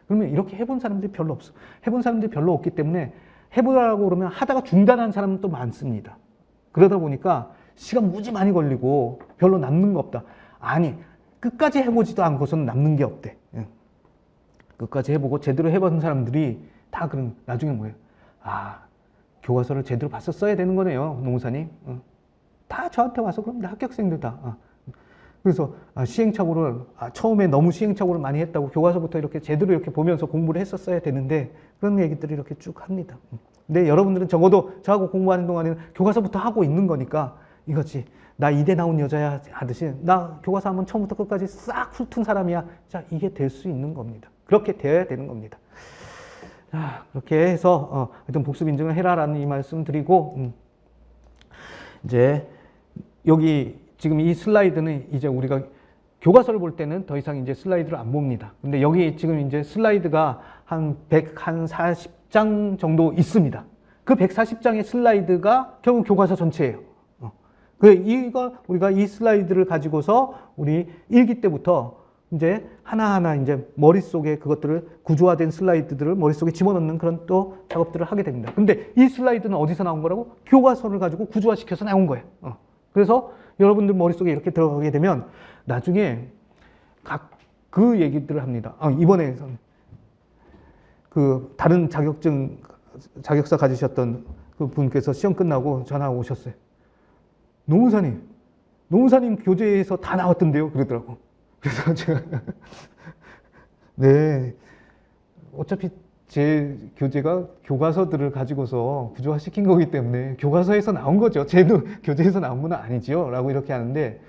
그러면 이렇게 해본 사람들이 별로 없어. 해본 사람들이 별로 없기 때문에 해보라고 그러면 하다가 중단한 사람은 또 많습니다. 그러다 보니까 시간 무지 많이 걸리고 별로 남는 거 없다. 아니 끝까지 해보지도 않고서는 남는 게 없대. 끝까지 해보고 제대로 해본 사람들이 다 그런 나중에 뭐예요? 교과서를 제대로 봤었어야 되는 거네요, 노무사님. 다 저한테 와서 그럼 합격생들 다. 그래서 시행착오를 처음에 너무 시행착오를 많이 했다고 교과서부터 이렇게 제대로 이렇게 보면서 공부를 했었어야 되는데 그런 얘기들을 이렇게 쭉 합니다. 근데 여러분들은 적어도 저하고 공부하는 동안에는 교과서부터 하고 있는 거니까 이거지. 나 이대 나온 여자야 하듯이 나 교과서 한번 처음부터 끝까지 싹 훑은 사람이야. 자, 이게 될 수 있는 겁니다. 그렇게 되어야 되는 겁니다. 자, 그렇게 해서 하여튼 복습 인증을 해라라는 이 말씀 드리고 이제 여기 지금 이 슬라이드는 이제 우리가 교과서를 볼 때는 더 이상 이제 슬라이드를 안 봅니다. 근데 여기 지금 이제 슬라이드가 한 140장 정도 있습니다. 그 140장의 슬라이드가 결국 교과서 전체예요. 이거 우리가 이 슬라이드를 가지고서 우리 1기 때부터 이제 하나하나 이제 머릿속에 그것들을 구조화된 슬라이드들을 머릿속에 집어넣는 그런 또 작업들을 하게 됩니다. 근데 이 슬라이드는 어디서 나온 거라고? 교과서를 가지고 구조화시켜서 나온 거예요. 그래서 여러분들 머릿속에 이렇게 들어가게 되면 나중에 각 그 얘기들을 합니다. 이번에는 그 다른 자격사 가지셨던 그 분께서 시험 끝나고 전화 오셨어요. 노무사님 교재에서 다 나왔던데요? 그러더라고. 그래서 제가 네, 어차피 제 교재가 교과서들을 가지고서 구조화시킨 거기 때문에 교과서에서 나온 거죠. 쟤도 교재에서 나온 건 아니지요? 라고 이렇게 하는데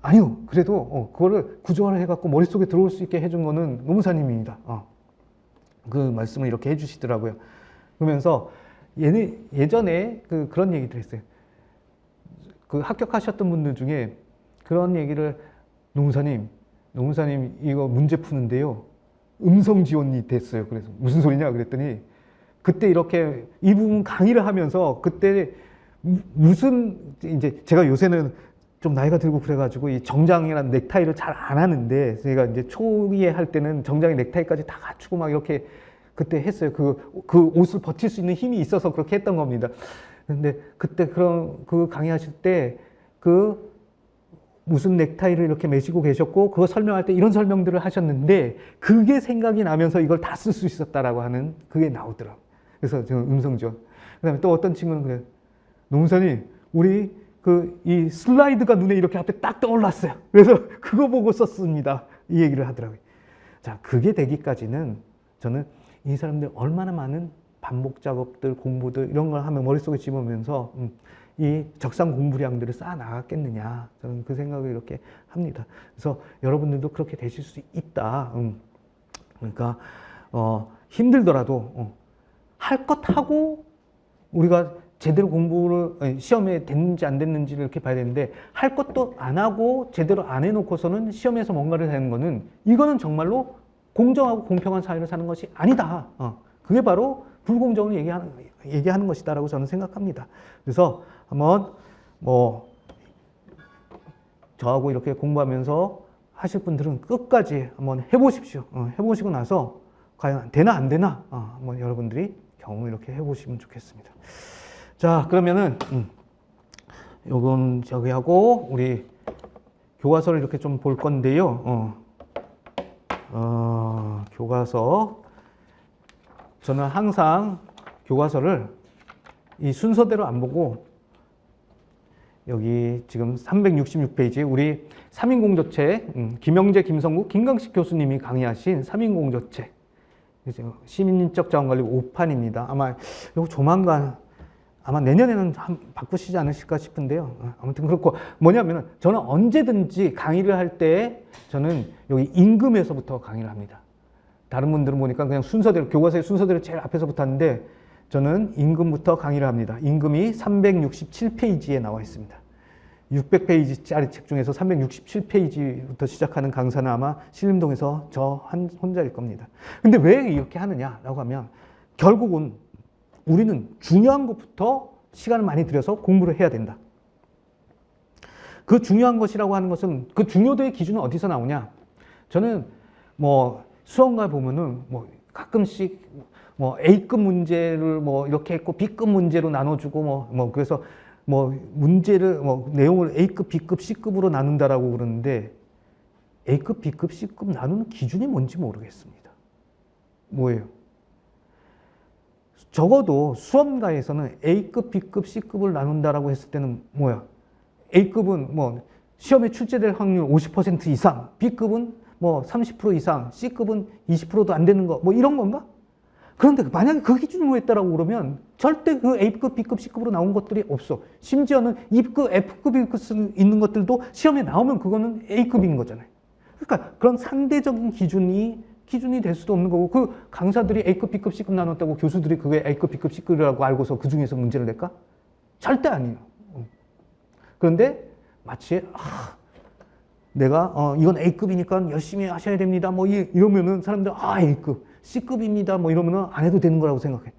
아니요. 그래도 그거를 구조화를 해갖고 머릿속에 들어올 수 있게 해준 거는 노무사님입니다. 그 말씀을 이렇게 해주시더라고요. 그러면서 예전에 그런 얘기들 했어요. 그 합격하셨던 분들 중에 그런 얘기를 노무사님 이거 문제 푸는데요. 음성 지원이 됐어요. 그래서 무슨 소리냐 그랬더니 그때 이렇게 이 부분 강의를 하면서 그때 무슨 이제 제가 요새는 좀 나이가 들고 그래가지고 이 정장이랑 넥타이를 잘 안 하는데 제가 이제 초기에 할 때는 정장에 넥타이까지 다 갖추고 막 이렇게 그때 했어요. 그 옷을 버틸 수 있는 힘이 있어서 그렇게 했던 겁니다. 근데 그때 그 강의하실 때 무슨 넥타이를 이렇게 매시고 계셨고 그거 설명할 때 이런 설명들을 하셨는데 그게 생각이 나면서 이걸 다 쓸 수 있었다라고 하는 그게 나오더라고요. 그래서 저는 음성 지원. 그다음에 또 어떤 친구는 그래요. 노무사님, 우리 이 슬라이드가 눈에 이렇게 앞에 딱 떠올랐어요. 그래서 그거 보고 썼습니다. 이 얘기를 하더라고요. 자, 그게 되기까지는 저는 이 사람들 얼마나 많은 반복 작업들, 공부들 이런 걸 하면 머릿속에 집어오면서 이 적상 공부량들을 쌓아 나갔겠느냐. 저는 그 생각을 이렇게 합니다. 그래서 여러분들도 그렇게 되실 수 있다. 그러니까 힘들더라도 할 것 하고 우리가 제대로 공부를 시험에 됐는지 안 됐는지를 이렇게 봐야 되는데 할 것도 안 하고 제대로 안 해놓고서는 시험에서 뭔가를 하는 거는 이거는 정말로 공정하고 공평한 사회를 사는 것이 아니다. 그게 바로 불공정을 얘기하는 것이다라고 저는 생각합니다. 그래서 한번 저하고 이렇게 공부하면서 하실 분들은 끝까지 한번 해보십시오. 해보시고 나서 과연 되나 안 되나 한번 여러분들이 경험을 이렇게 해보시면 좋겠습니다. 자, 그러면은 요건 저기 하고 우리 교과서를 이렇게 좀 볼 건데요. 교과서. 저는 항상 교과서를 이 순서대로 안 보고 여기 지금 366페이지 우리 3인공저체 김영재, 김성국, 김강식 교수님이 강의하신 3인공저체 시민인적 자원관리 5판입니다. 아마 이거 조만간 아마 내년에는 바꾸시지 않으실까 싶은데요. 아무튼 그렇고 뭐냐면은 저는 언제든지 강의를 할 때 저는 여기 임금에서부터 강의를 합니다. 다른 분들은 보니까 그냥 순서대로 교과서의 순서대로 제일 앞에서부터 하는데 저는 임금부터 강의를 합니다. 임금이 367페이지에 나와 있습니다. 600페이지짜리 책 중에서 367페이지부터 시작하는 강사는 아마 신림동에서 저 혼자일 겁니다. 근데 왜 이렇게 하느냐라고 하면 결국은 우리는 중요한 것부터 시간을 많이 들여서 공부를 해야 된다. 그 중요한 것이라고 하는 것은 그 중요도의 기준은 어디서 나오냐? 저는 뭐 수험가 보면은 뭐 가끔씩 뭐 A급 문제를 뭐 이렇게 했고 B급 문제로 나눠주고 그래서 뭐 문제를 뭐 내용을 A급, B급, C급으로 나눈다라고 그러는데 A급, B급, C급 나누는 기준이 뭔지 모르겠습니다. 뭐예요? 적어도 수험가에서는 A급, B급, C급을 나눈다라고 했을 때는 뭐야? A급은 뭐 시험에 출제될 확률 50% 이상, B급은 뭐 30% 이상, C급은 20%도 안 되는 거, 뭐 이런 건가? 그런데 만약에 그 기준으로 했다라고 그러면 절대 그 A급, B급, C급으로 나온 것들이 없어. 심지어는 E급, F급, B급 있는 것들도 시험에 나오면 그거는 A급인 거잖아요. 그러니까 그런 상대적인 기준이 될 수도 없는 거고 그 강사들이 A급, B급, C급 나눴다고 교수들이 그게 A급, B급, C급이라고 알고서 그 중에서 문제를 낼까? 절대 아니에요. 그런데 마치 내가 이건 A급이니까 열심히 하셔야 됩니다. 뭐 이러면은 사람들 A급, C급입니다. 뭐 이러면은 안 해도 되는 거라고 생각해.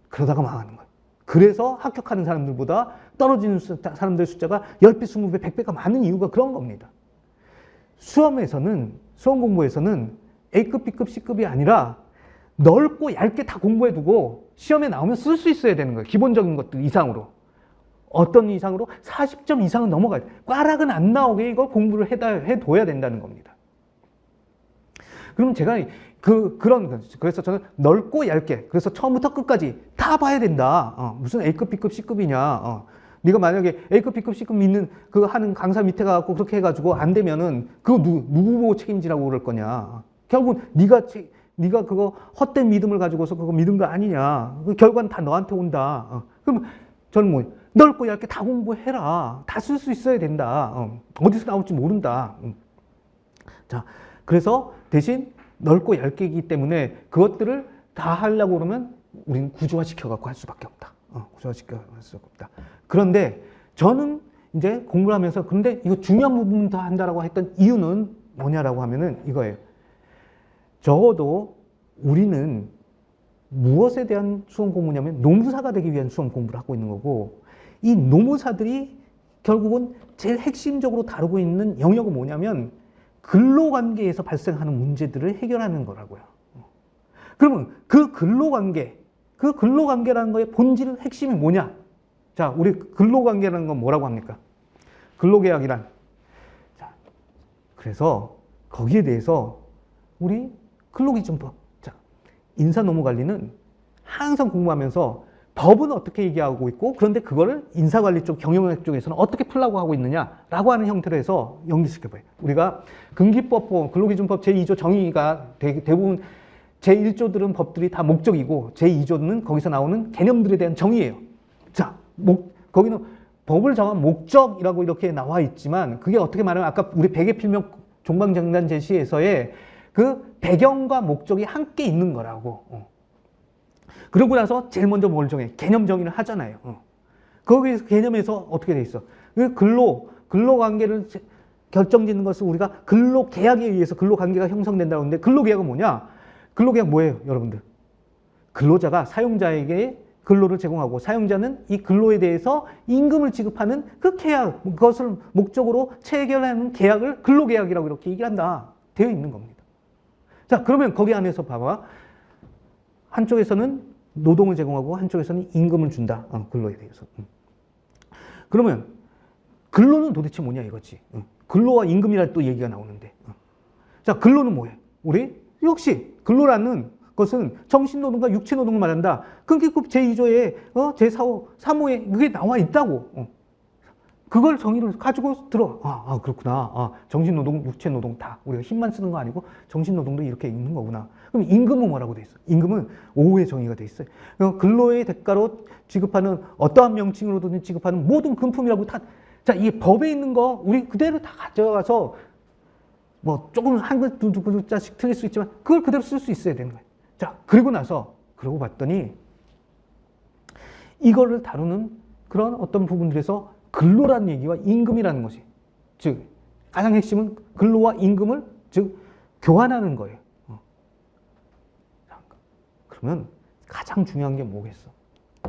그러다가 망하는 거예요. 그래서 합격하는 사람들보다 떨어지는 사람들 숫자가 10배, 20배, 100배가 많은 이유가 그런 겁니다. 수험 공부에서는 A급, B급, C급이 아니라 넓고 얇게 다 공부해두고 시험에 나오면 쓸 수 있어야 되는 거예요. 기본적인 것들 이상으로. 어떤 이상으로? 40점 이상은 넘어가야 돼. 꽈락은 안 나오게 이걸 공부를 해둬야 된다는 겁니다. 그럼 제가 그래서 저는 넓고 얇게, 그래서 처음부터 끝까지 다 봐야 된다. 무슨 A급, B급, C급이냐. 네가 만약에 A급, B급, C급 믿는 그 하는 강사 밑에 가갖고 그렇게 해가지고 안 되면은 그거 누구 보고 책임지라고 그럴 거냐. 결국은 네가 그거 헛된 믿음을 가지고서 그거 믿은 거 아니냐. 그 결과는 다 너한테 온다. 그럼 저는 뭐 넓고 얇게 다 공부해라. 다 쓸 수 있어야 된다. 어디서 나올지 모른다. 자, 그래서 대신 넓고 얇게이기 때문에 그것들을 다 하려고 그러면 우리는 구조화시켜갖고 할 수밖에 없다. 구조화시켜갖고 할 수밖에 없다. 그런데 저는 이제 공부를 하면서 근데 이거 중요한 부분 다 한다라고 했던 이유는 뭐냐라고 하면은 이거예요. 적어도 우리는 무엇에 대한 수험 공부냐면 노무사가 되기 위한 수험 공부를 하고 있는 거고 이 노무사들이 결국은 제일 핵심적으로 다루고 있는 영역은 뭐냐면 근로관계에서 발생하는 문제들을 해결하는 거라고요. 그러면 그 근로관계라는 거의 본질 핵심이 뭐냐? 자, 우리 근로관계라는 건 뭐라고 합니까? 근로계약이란. 자, 그래서 거기에 대해서 우리 근로기준법. 자, 인사노무관리는 항상 공부하면서 법은 어떻게 얘기하고 있고 그런데 그거를 인사관리 쪽, 경영학 쪽에서는 어떻게 풀라고 하고 있느냐라고 하는 형태로 해서 연기시켜봐요. 우리가 근기법, 근로기준법 제2조 정의가 대부분 제1조들은 법들이 다 목적이고 제2조는 거기서 나오는 개념들에 대한 정의예요. 자, 거기는 법을 정한 목적이라고 이렇게 나와 있지만 그게 어떻게 말하면 아까 우리 백예필명 종방정단 제시에서의 그 배경과 목적이 함께 있는 거라고. 그러고 나서 제일 먼저 뭘 정해? 개념 정의를 하잖아요. 거기서 개념에서 어떻게 돼 있어? 그 근로관계를 결정짓는 것을 우리가 근로계약에 의해서 근로관계가 형성된다고 하는데 근로계약은 뭐냐? 근로계약 뭐예요, 여러분들? 근로자가 사용자에게 근로를 제공하고 사용자는 이 근로에 대해서 임금을 지급하는 그 계약, 그것을 목적으로 체결하는 계약을 근로계약이라고 이렇게 얘기를 한다. 되어 있는 겁니다. 자, 그러면 거기 안에서 봐봐. 한쪽에서는 노동을 제공하고 한쪽에서는 임금을 준다. 근로에 대해서. 그러면 근로는 도대체 뭐냐 이거지. 근로와 임금이라 또 얘기가 나오는데. 자, 근로는 뭐예요? 우리 역시 근로라는 것은 정신노동과 육체노동을 말한다. 근기법 제2조에 제4호, 3호에 그게 나와 있다고. 그걸 정의를 가지고 들어. 그렇구나. 정신노동, 육체노동 다. 우리가 힘만 쓰는 거 아니고 정신노동도 이렇게 있는 거구나. 그럼 임금은 뭐라고 돼 있어? 임금은 5호의 정의가 돼 있어요. 근로의 대가로 지급하는 어떠한 명칭으로든 지급하는 모든 금품이라고 다. 자, 이 법에 있는 거 우리 그대로 다 가져가서 뭐 조금 한 글, 두 글자씩 틀릴 수 있지만 그걸 그대로 쓸 수 있어야 되는 거예요. 자, 그러고 봤더니 이거를 다루는 그런 어떤 부분들에서 근로라는 얘기와 임금이라는 것이, 즉 가장 핵심은 근로와 임금을 즉 교환하는 거예요. 그러면 가장 중요한 게 뭐겠어?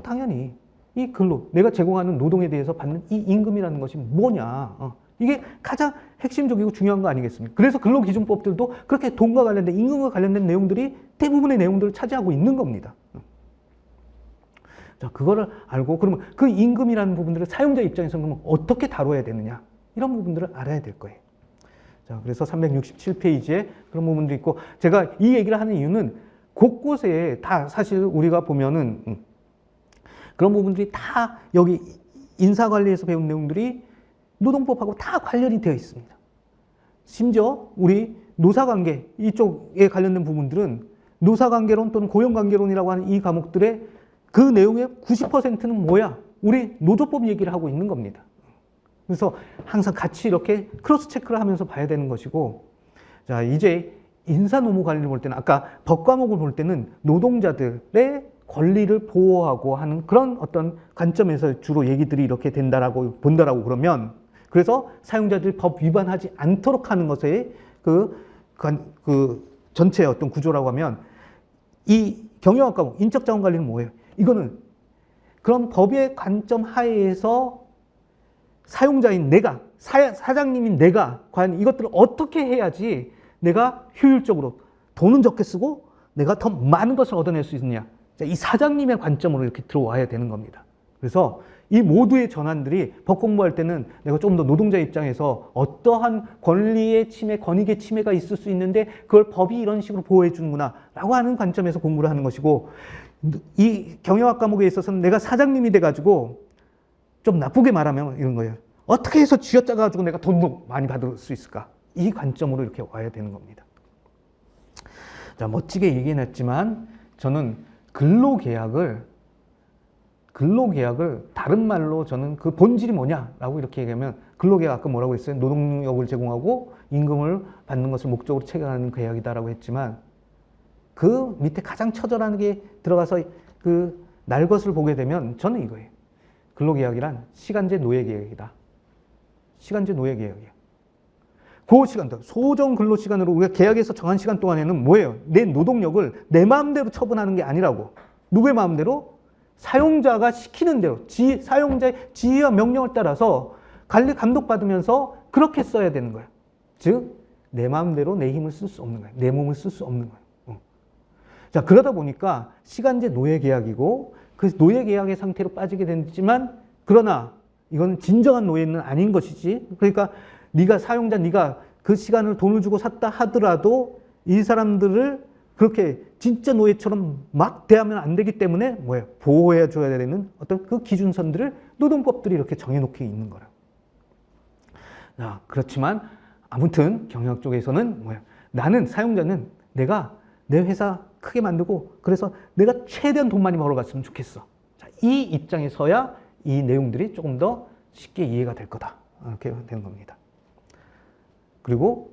당연히 이 근로, 내가 제공하는 노동에 대해서 받는 이 임금이라는 것이 뭐냐. 이게 가장 핵심적이고 중요한 거 아니겠습니까? 그래서 근로기준법들도 그렇게 돈과 관련된, 임금과 관련된 내용들이 대부분의 내용들을 차지하고 있는 겁니다. 자, 그거를 알고, 그러면 그 임금이라는 부분들을 사용자 입장에서는 그러면 어떻게 다뤄야 되느냐, 이런 부분들을 알아야 될 거예요. 자, 그래서 367페이지에 그런 부분도 있고, 제가 이 얘기를 하는 이유는 곳곳에 다 사실 우리가 보면은 그런 부분들이 다 여기 인사관리에서 배운 내용들이 노동법하고 다 관련이 되어 있습니다. 심지어 우리 노사관계 이쪽에 관련된 부분들은 노사관계론 또는 고용관계론이라고 하는 이 과목들의 그 내용의 90%는 뭐야? 우리 노조법 얘기를 하고 있는 겁니다. 그래서 항상 같이 이렇게 크로스 체크를 하면서 봐야 되는 것이고, 자, 이제 인사노무 관리를 볼 때는, 아까 법 과목을 볼 때는 노동자들의 권리를 보호하고 하는 그런 어떤 관점에서 주로 얘기들이 이렇게 본다라고 그러면, 그래서 사용자들이 법 위반하지 않도록 하는 것의 그 전체의 어떤 구조라고 하면, 이 경영학 과목, 인적자원 관리는 뭐예요? 이거는 그런 법의 관점 하에서 사용자인 내가, 사장님인 내가 과연 이것들을 어떻게 해야지 내가 효율적으로 돈은 적게 쓰고 내가 더 많은 것을 얻어낼 수 있느냐. 이 사장님의 관점으로 이렇게 들어와야 되는 겁니다. 그래서 이 모두의 전환들이 법 공부할 때는 내가 좀 더 노동자 입장에서 어떠한 권리의 침해, 권익의 침해가 있을 수 있는데 그걸 법이 이런 식으로 보호해 주는구나 라고 하는 관점에서 공부를 하는 것이고, 이 경영학 과목에 있어서는 내가 사장님이 돼가지고 좀 나쁘게 말하면 이런 거예요. 어떻게 해서 쥐어짜가지고 내가 돈도 많이 받을 수 있을까? 이 관점으로 이렇게 와야 되는 겁니다. 자, 멋지게 얘기해놨지만 저는 근로계약을 다른 말로 저는 그 본질이 뭐냐라고 이렇게 얘기하면, 근로계약 아까 뭐라고 했어요? 노동력을 제공하고 임금을 받는 것을 목적으로 체결하는 계약이다라고 했지만, 그 밑에 가장 처절하게 들어가서 그 날 것을 보게 되면 저는 이거예요. 근로계약이란 시간제 노예계약이다. 시간제 노예계약이야. 그 시간도 소정 근로시간으로 우리가 계약에서 정한 시간 동안에는 뭐예요? 내 노동력을 내 마음대로 처분하는 게 아니라고. 누구의 마음대로? 사용자가 시키는 대로, 사용자의 지휘와 명령을 따라서 관리 감독받으면서 그렇게 써야 되는 거야. 즉 내 마음대로 내 힘을 쓸 수 없는 거야. 내 몸을 쓸 수 없는 거야. 자, 그러다 보니까 시간제 노예계약이고, 그 노예계약의 상태로 빠지게 됐지만, 그러나 이건 진정한 노예는 아닌 것이지. 그러니까 네가 사용자, 네가 그 시간을 돈을 주고 샀다 하더라도 이 사람들을 그렇게 진짜 노예처럼 막 대하면 안 되기 때문에 뭐예요? 보호해 줘야 되는 어떤 그 기준선들을 노동법들이 이렇게 정해놓게 있는 거라. 자, 그렇지만 아무튼 경영학 쪽에서는 뭐예요? 나는, 사용자는 내가 내 회사 크게 만들고 그래서 내가 최대한 돈 많이 벌어갔으면 좋겠어. 자, 이 입장에 서야 이 내용들이 조금 더 쉽게 이해가 될 거다. 이렇게 되는 겁니다. 그리고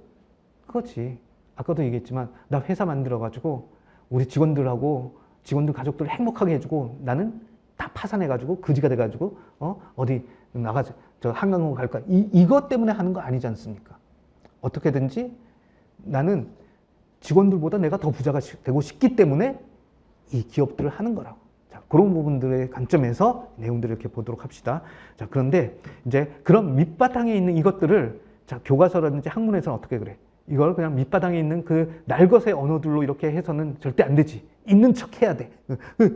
그렇지. 아까도 얘기했지만 나 회사 만들어가지고 우리 직원들하고 직원들 가족들 행복하게 해주고 나는 다 파산해가지고 거지가 돼가지고 어디 나가서 저 한강으로 갈까? 이것 때문에 하는 거 아니지 않습니까? 어떻게든지 나는 직원들보다 내가 더 부자가 되고 싶기 때문에 이 기업들을 하는 거라고. 자, 그런 부분들의 관점에서 내용들을 이렇게 보도록 합시다. 자, 그런데 이제 그런 밑바탕에 있는 이것들을 자, 교과서라든지 학문에서는 어떻게 그래? 이걸 그냥 밑바닥에 있는 그 날것의 언어들로 이렇게 해서는 절대 안 되지. 있는 척 해야 돼.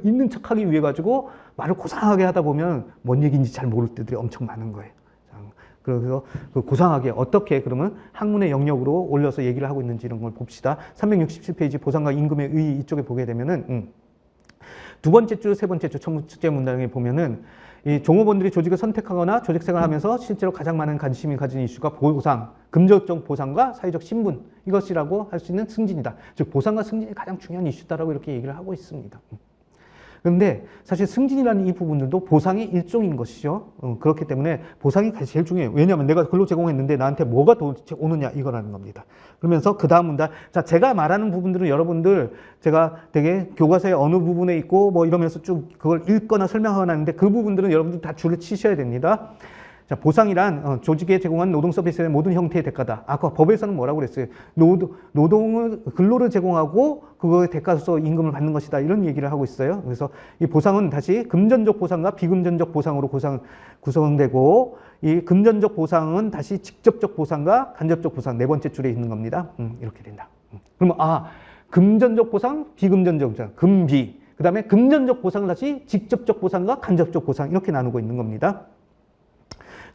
있는 척 하기 위해 가지고 말을 고상하게 하다 보면 뭔 얘기인지 잘 모를 때들이 엄청 많은 거예요. 그래서 그 고상하게 어떻게 그러면 학문의 영역으로 올려서 얘기를 하고 있는지 이런 걸 봅시다. 367페이지 보상과 임금의 의 이쪽에 보게 되면은 두 번째 줄, 세 번째 줄, 첫 번째 문장에 보면은 이 종업원들이 조직을 선택하거나 조직 생활을 하면서 실제로 가장 많은 관심이 가진 이슈가 보상, 금전적 보상과 사회적 신분, 이것이라고 할 수 있는 승진이다. 즉 보상과 승진이 가장 중요한 이슈다라고 이렇게 얘기를 하고 있습니다. 그런데 사실 승진이라는 이 부분들도 보상의 일종인 것이죠. 그렇기 때문에 보상이 제일 중요해요. 왜냐하면 내가 근로 제공했는데 나한테 뭐가 도대체 오느냐 이거라는 겁니다. 그러면서 그 다음 문단, 자 제가 말하는 부분들은 여러분들 제가 되게 교과서의 어느 부분에 있고 뭐 이러면서 쭉 그걸 읽거나 설명하거나 하는데 그 부분들은 여러분들 다 줄을 치셔야 됩니다. 자, 보상이란 조직에 제공한 노동 서비스의 모든 형태의 대가다. 아까 법에서는 뭐라고 그랬어요? 노동을, 근로를 제공하고 그거의 대가로서 임금을 받는 것이다. 이런 얘기를 하고 있어요. 그래서 이 보상은 다시 금전적 보상과 비금전적 보상으로 구성되고, 이 금전적 보상은 다시 직접적 보상과 간접적 보상, 네 번째 줄에 있는 겁니다. 이렇게 된다. 그러면, 금전적 보상, 비금전적 보상, 금비. 그 다음에 금전적 보상을 다시 직접적 보상과 간접적 보상, 이렇게 나누고 있는 겁니다.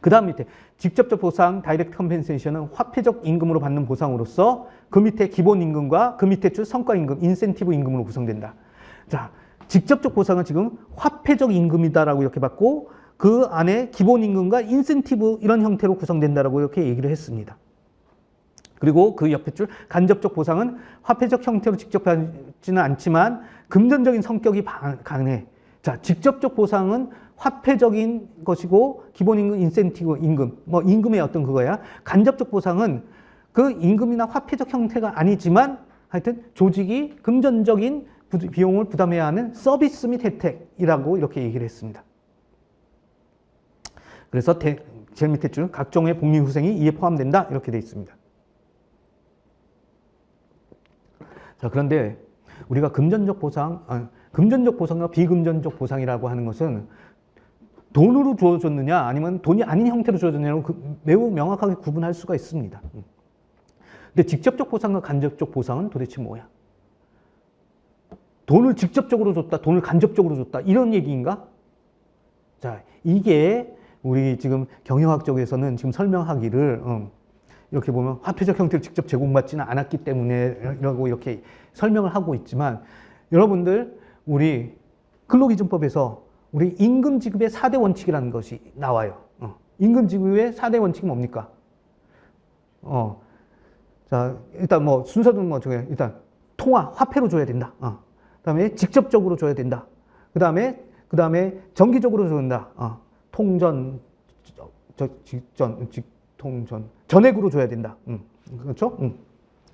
그 다음 밑에 직접적 보상, 다이렉트 컴펜세이션은 화폐적 임금으로 받는 보상으로서 그 밑에 기본 임금과 그 밑에 줄 성과 임금, 인센티브 임금으로 구성된다. 자, 직접적 보상은 지금 화폐적 임금이다라고 이렇게 받고 그 안에 기본 임금과 인센티브 이런 형태로 구성된다라고 이렇게 얘기를 했습니다. 그리고 그 옆에 줄 간접적 보상은 화폐적 형태로 직접 받지는 않지만 금전적인 성격이 강해. 자, 직접적 보상은 화폐적인 것이고 기본 임금, 인센티브 임금, 뭐 임금의 어떤 그거야. 간접적 보상은 그 임금이나 화폐적 형태가 아니지만 하여튼 조직이 금전적인 비용을 부담해야 하는 서비스 및 혜택이라고 이렇게 얘기를 했습니다. 그래서 제일 밑에 줄 각종의 복리 후생이 이에 포함된다 이렇게 돼 있습니다. 자, 그런데 우리가 금전적 보상과 비금전적 보상이라고 하는 것은 돈으로 주어졌느냐 아니면 돈이 아닌 형태로 주어졌느냐로 매우 명확하게 구분할 수가 있습니다. 근데 직접적 보상과 간접적 보상은 도대체 뭐야? 돈을 직접적으로 줬다, 돈을 간접적으로 줬다 이런 얘기인가? 자, 이게 우리 지금 경영학적에서는 지금 설명하기를 이렇게 보면 화폐적 형태로 직접 제공받지는 않았기 때문에 라고 이렇게 설명을 하고 있지만 여러분들 우리 근로기준법에서 우리 임금 지급의 4대 원칙이라는 것이 나와요. 임금 지급의 4대 원칙이 뭡니까? 자, 일단 뭐 순서는 뭐 저게 일단 화폐로 줘야 된다. 그다음에 직접적으로 줘야 된다. 그다음에 정기적으로 줘야 된다. 전액으로 줘야 된다. 그렇죠?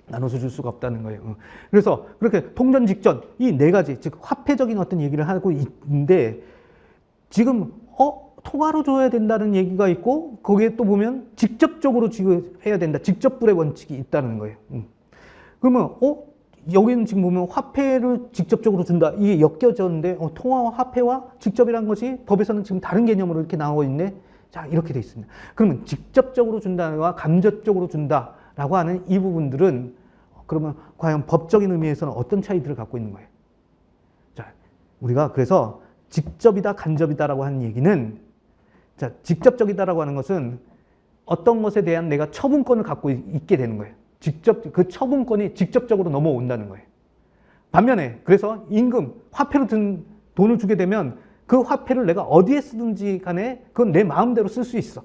나눠서 줄 수가 없다는 거예요. 그래서 그렇게 통전 직전 이 네 가지 즉 화폐적인 어떤 얘기를 하고 있는데 지금 통화로 줘야 된다는 얘기가 있고 거기에 또 보면 직접적으로 지급해야 된다. 직접불의 원칙이 있다는 거예요. 그러면 여기는 지금 보면 화폐를 직접적으로 준다. 이게 엮여졌는데 통화와 화폐와 직접이라는 것이 법에서는 지금 다른 개념으로 이렇게 나오고 있네. 자, 이렇게 돼 있습니다. 그러면 직접적으로 준다와 간접적으로 준다라고 하는 이 부분들은 그러면 과연 법적인 의미에서는 어떤 차이들을 갖고 있는 거예요? 자, 우리가 그래서 직접이다, 간접이다라고 하는 얘기는 자, 직접적이다라고 하는 것은 어떤 것에 대한 내가 처분권을 갖고 있게 되는 거예요. 그 처분권이 직접적으로 넘어온다는 거예요. 반면에 그래서 임금, 화폐로 든 돈을 주게 되면 그 화폐를 내가 어디에 쓰든지 간에 그건 내 마음대로 쓸 수 있어.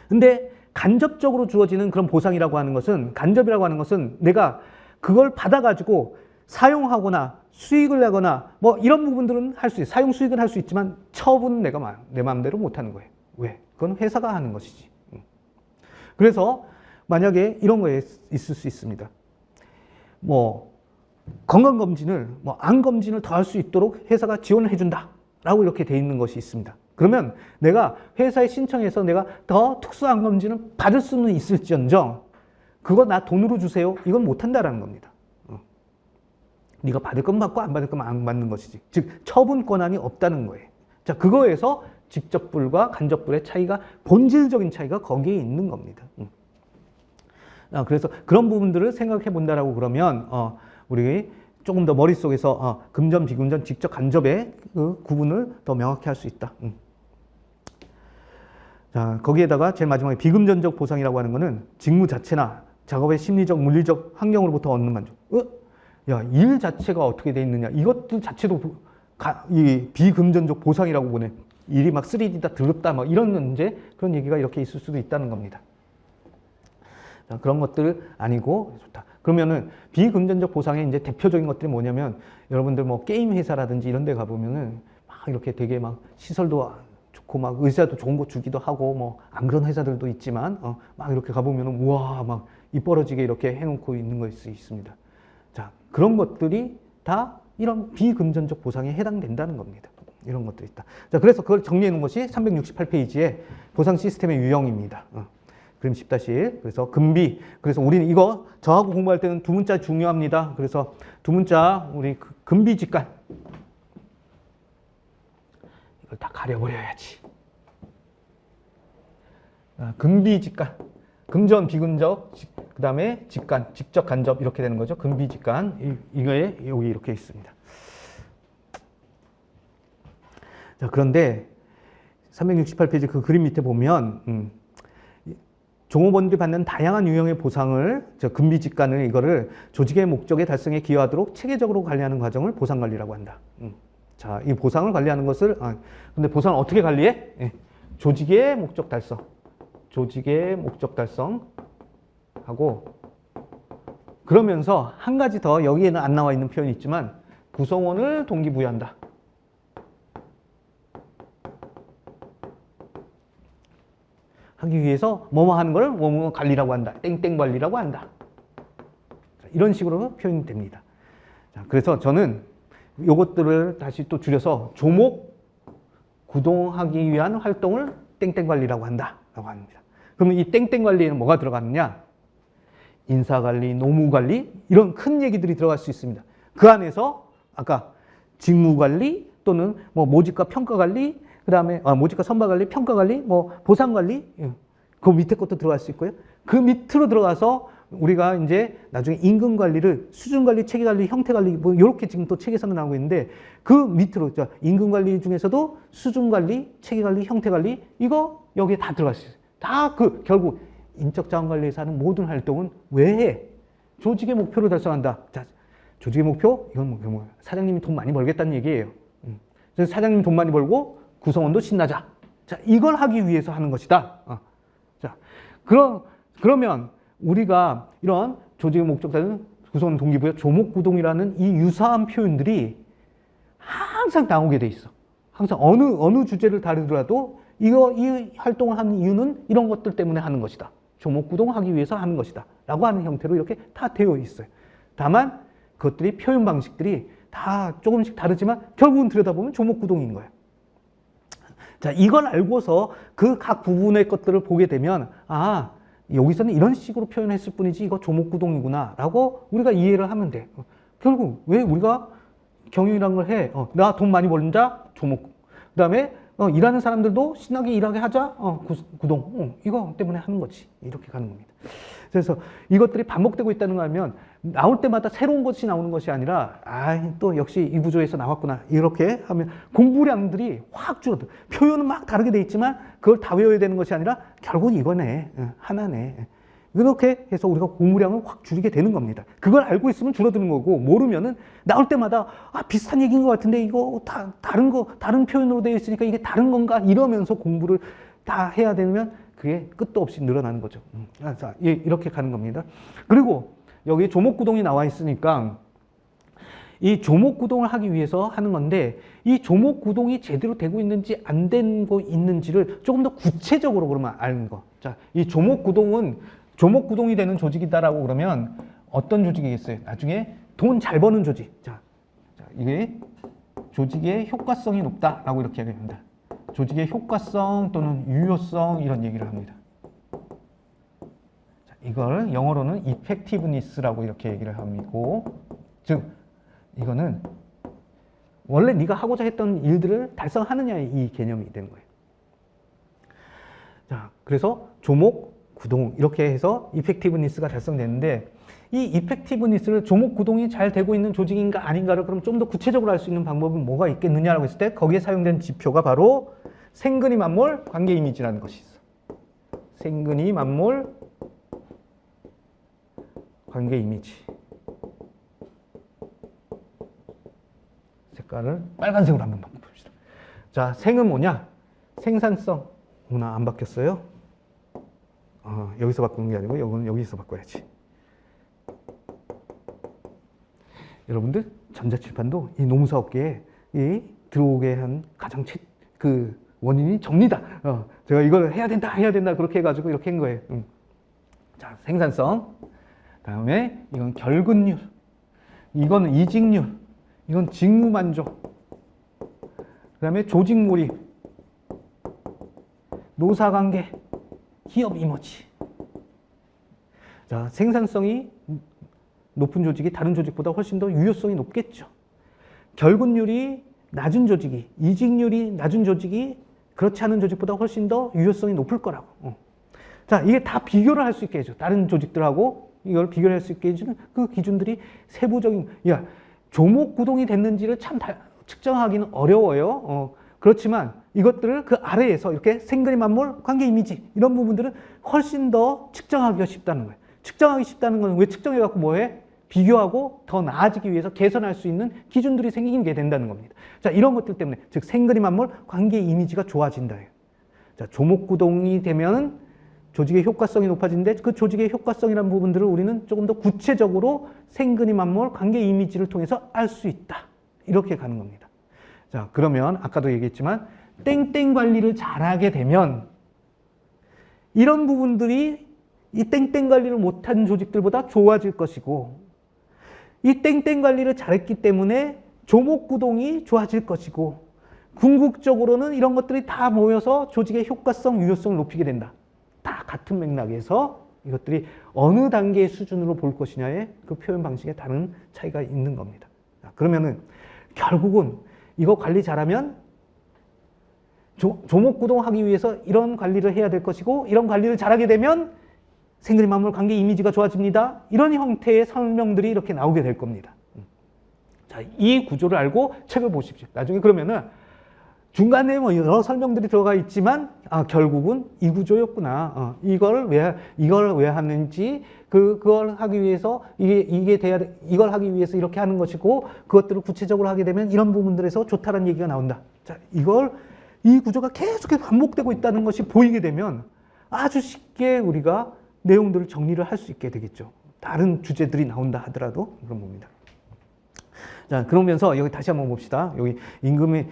근데 간접적으로 주어지는 그런 보상이라고 하는 것은 간접이라고 하는 것은 내가 그걸 받아가지고 사용하거나 수익을 내거나 뭐 이런 부분들은 할 수 있어요. 사용 수익은 할 수 있지만 처분은 내가 내 마음대로 못 하는 거예요. 왜? 그건 회사가 하는 것이지. 그래서 만약에 이런 거에 있을 수 있습니다. 뭐 건강검진을 암검진을 더 할 수 있도록 회사가 지원을 해준다 라고 이렇게 돼 있는 것이 있습니다. 그러면 내가 회사에 신청해서 내가 더 특수한 검진을 받을 수는 있을지언정 그거 나 돈으로 주세요. 이건 못한다라는 겁니다. 네가 받을 건 받고 안 받을 건 안 받는 것이지. 즉 처분 권한이 없다는 거예요. 자, 그거에서 직접불과 간접불의 차이가 본질적인 차이가 거기에 있는 겁니다. 그래서 그런 부분들을 생각해 본다라고 그러면 우리 조금 더 머릿속에서 금전, 비금전, 직접, 간접의 그 구분을 더 명확히 할 수 있다. 자, 거기에다가 제일 마지막에 비금전적 보상이라고 하는 거는 직무 자체나 작업의 심리적, 물리적 환경으로부터 얻는 만족. 야, 일 자체가 어떻게 돼 있느냐. 이것들 자체도 이 비금전적 보상이라고 보네. 일이 막 3D다, 더럽다, 막 이런 이제 그런 얘기가 이렇게 있을 수도 있다는 겁니다. 자, 그런 것들 아니고 좋다. 그러면은 비금전적 보상의 이제 대표적인 것들이 뭐냐면 여러분들 뭐 게임 회사라든지 이런 데 가보면은 막 이렇게 되게 막 시설도 좋고 막 의자도 좋은 거 주기도 하고 뭐 안 그런 회사들도 있지만 막 이렇게 가보면은 우와 막 입 벌어지게 이렇게 해놓고 있는 것일 수 있습니다. 자, 그런 것들이 다 이런 비금전적 보상에 해당된다는 겁니다. 이런 것들이 있다. 자, 그래서 그걸 정리해 놓은 것이 368페이지의 보상 시스템의 유형입니다. 그림 10-1. 그래서 금비. 그래서 우리는 이거 저하고 공부할 때는 두 문자 중요합니다. 그래서 두 문자 우리 금비직관. 이걸 다 가려버려야지. 금비직관. 금전, 비금적, 그 다음에 직간, 직접, 간접 이렇게 되는 거죠. 금비직간. 이거에 여기 이렇게 있습니다. 자, 그런데 368페이지 그 그림 밑에 보면 종업원들이 받는 다양한 유형의 보상을 금비직간을 이거를 조직의 목적의 달성에 기여하도록 체계적으로 관리하는 과정을 보상관리라고 한다. 자, 이 보상을 관리하는 것을 근데 보상을 어떻게 관리해? 조직의 목적 달성. 조직의 목적 달성하고 그러면서 한 가지 더 여기에는 안 나와 있는 표현이 있지만 구성원을 동기부여한다. 하기 위해서 뭐뭐 하는 걸 뭐뭐 관리라고 한다. 땡땡 관리라고 한다. 이런 식으로 표현이 됩니다. 자, 그래서 저는 이것들을 다시 또 줄여서 조목 구동하기 위한 활동을 땡땡 관리라고 한다라고 합니다. 그러면 이 땡땡 관리에는 뭐가 들어가느냐? 인사관리, 노무관리 이런 큰 얘기들이 들어갈 수 있습니다. 그 안에서 아까 직무관리 또는 뭐 모집과 평가관리 그 다음에 모집과 선발관리, 평가관리, 뭐 보상관리 그 밑에 것도 들어갈 수 있고요. 그 밑으로 들어가서 우리가 이제 나중에 임금관리를 수준관리, 체계관리, 형태관리 뭐 이렇게 지금 또 체계상으로 나오고 있는데 그 밑으로 임금관리 중에서도 수준관리, 체계관리, 형태관리 이거 여기에 다 들어갈 수 있어요. 다 그 결국 인적자원관리에서 하는 모든 활동은 왜 해? 조직의 목표를 달성한다. 자, 조직의 목표? 이건 뭐 사장님이 돈 많이 벌겠다는 얘기예요. 그래서 사장님이 돈 많이 벌고 구성원도 신나자. 자, 이걸 하기 위해서 하는 것이다. 자, 그러면 우리가 이런 조직의 목적자는 구성원 동기부여, 조목구동이라는 이 유사한 표현들이 항상 나오게 돼 있어. 항상 어느 주제를 다루더라도 이 활동을 하는 이유는 이런 것들 때문에 하는 것이다. 조목구동하기 위해서 하는 것이다. 라고 하는 형태로 이렇게 다 되어 있어요. 다만 그것들이 표현 방식들이 다 조금씩 다르지만 결국은 들여다보면 조목구동인 거예요. 자, 이걸 알고서 그 각 부분의 것들을 보게 되면 여기서는 이런 식으로 표현했을 뿐이지 이거 조목구동이구나 라고 우리가 이해를 하면 돼. 결국 왜 우리가 경영이라는 걸 해? 나 돈 많이 버는 자 조목. 그 다음에 일하는 사람들도 신나게 일하게 하자 구동. 이거 때문에 하는 거지. 이렇게 가는 겁니다. 그래서 이것들이 반복되고 있다는 거 하면 나올 때마다 새로운 것이 나오는 것이 아니라 또 역시 이 구조에서 나왔구나 이렇게 하면 공부량들이 확 줄어들어. 표현은 막 다르게 돼 있지만 그걸 다 외워야 되는 것이 아니라 결국 이거네. 하나네. 이렇게 해서 우리가 공부량을 확 줄이게 되는 겁니다. 그걸 알고 있으면 줄어드는 거고 모르면은 나올 때마다 비슷한 얘기인 것 같은데 이거 다른 표현으로 되어 있으니까 이게 다른 건가 이러면서 공부를 다 해야 되면 그게 끝도 없이 늘어나는 거죠. 자, 이렇게 가는 겁니다. 그리고 여기 조목구동이 나와 있으니까 이 조목구동을 하기 위해서 하는 건데 이 조목구동이 제대로 되고 있는지 안 되고 있는지를 조금 더 구체적으로 그러면 아는 거. 자, 이 조목구동이 되는 조직이다라고 그러면 어떤 조직이겠어요? 나중에 돈 잘 버는 조직. 자, 이게 조직의 효과성이 높다라고 이렇게 얘기합니다. 조직의 효과성 또는 유효성 이런 얘기를 합니다. 자, 이걸 영어로는 effectiveness라고 이렇게 얘기를 하고 즉 이거는 원래 네가 하고자 했던 일들을 달성하느냐의 이 개념이 되는 거예요. 자, 그래서 구동 이렇게 해서 이펙티브니스가 달성되는데 이 이펙티브니스를 조목 구동이 잘 되고 있는 조직인가 아닌가를 그럼 좀 더 구체적으로 알 수 있는 방법은 뭐가 있겠느냐라고 했을 때 거기에 사용된 지표가 바로 생근이 만몰 관계 이미지라는 것이 있어. 생근이 만몰 관계 이미지. 색깔을 빨간색으로 한번 바꿔봅시다. 자, 생은 뭐냐? 생산성. 나 안 바뀌었어요? 여기서 바꾸는 게 아니고 이건 여기서 바꿔야지. 여러분들 전자칠판도 이 농사업계에 들어오게 한 가장 그 원인이 접니다. 제가 이걸 해야 된다 그렇게 해가지고 이렇게 한 거예요. 자, 생산성. 다음에 이건 결근율. 이거는 이직률. 이건 직무만족. 그 다음에 조직몰입. 노사관계. 기업 이머지. 자, 생산성이 높은 조직이 다른 조직보다 훨씬 더 유효성이 높겠죠. 결근율이 낮은 조직이, 이직률이 낮은 조직이 그렇지 않은 조직보다 훨씬 더 유효성이 높을 거라고. 자, 이게 다 비교를 할 수 있게 해줘. 다른 조직들하고 이걸 비교를 할 수 있게 해주는 그 기준들이 세부적인, 조목 구동이 됐는지를 참 측정하기는 어려워요. 그렇지만 이것들을 그 아래에서 이렇게 생근이 만몰, 관계 이미지 이런 부분들은 훨씬 더 측정하기가 쉽다는 거예요. 측정하기 쉽다는 건 왜 측정해갖고 뭐해? 비교하고 더 나아지기 위해서 개선할 수 있는 기준들이 생기게 된다는 겁니다. 자, 이런 것들 때문에 즉 생근이 만몰, 관계 이미지가 좋아진다. 자, 조목 구동이 되면 조직의 효과성이 높아지는데 그 조직의 효과성이라는 부분들을 우리는 조금 더 구체적으로 생근이 만몰, 관계 이미지를 통해서 알 수 있다. 이렇게 가는 겁니다. 자, 그러면 아까도 얘기했지만 땡땡 관리를 잘하게 되면 이런 부분들이 이 땡땡 관리를 못한 조직들보다 좋아질 것이고 이 땡땡 관리를 잘했기 때문에 조목 구동이 좋아질 것이고 궁극적으로는 이런 것들이 다 모여서 조직의 효과성, 유효성을 높이게 된다. 다 같은 맥락에서 이것들이 어느 단계의 수준으로 볼 것이냐의 그 표현 방식에 다른 차이가 있는 겁니다. 그러면은 결국은 이거 관리 잘하면 조목 구동하기 위해서 이런 관리를 해야 될 것이고 이런 관리를 잘하게 되면 생근이 만몰 관계 이미지가 좋아집니다. 이런 형태의 설명들이 이렇게 나오게 될 겁니다. 자, 이 구조를 알고 책을 보십시오. 나중에 그러면은 중간에 뭐 여러 설명들이 들어가 있지만 결국은 이 구조였구나. 이걸 왜 하는지 그걸 하기 위해서 이게 돼야 돼. 이걸 하기 위해서 이렇게 하는 것이고 그것들을 구체적으로 하게 되면 이런 부분들에서 좋다는 얘기가 나온다. 자, 이 구조가 계속 반복되고 있다는 것이 보이게 되면 아주 쉽게 우리가 내용들을 정리를 할 수 있게 되겠죠. 다른 주제들이 나온다 하더라도 그런 겁니다. 자, 그러면서 여기 다시 한번 봅시다. 여기 임금이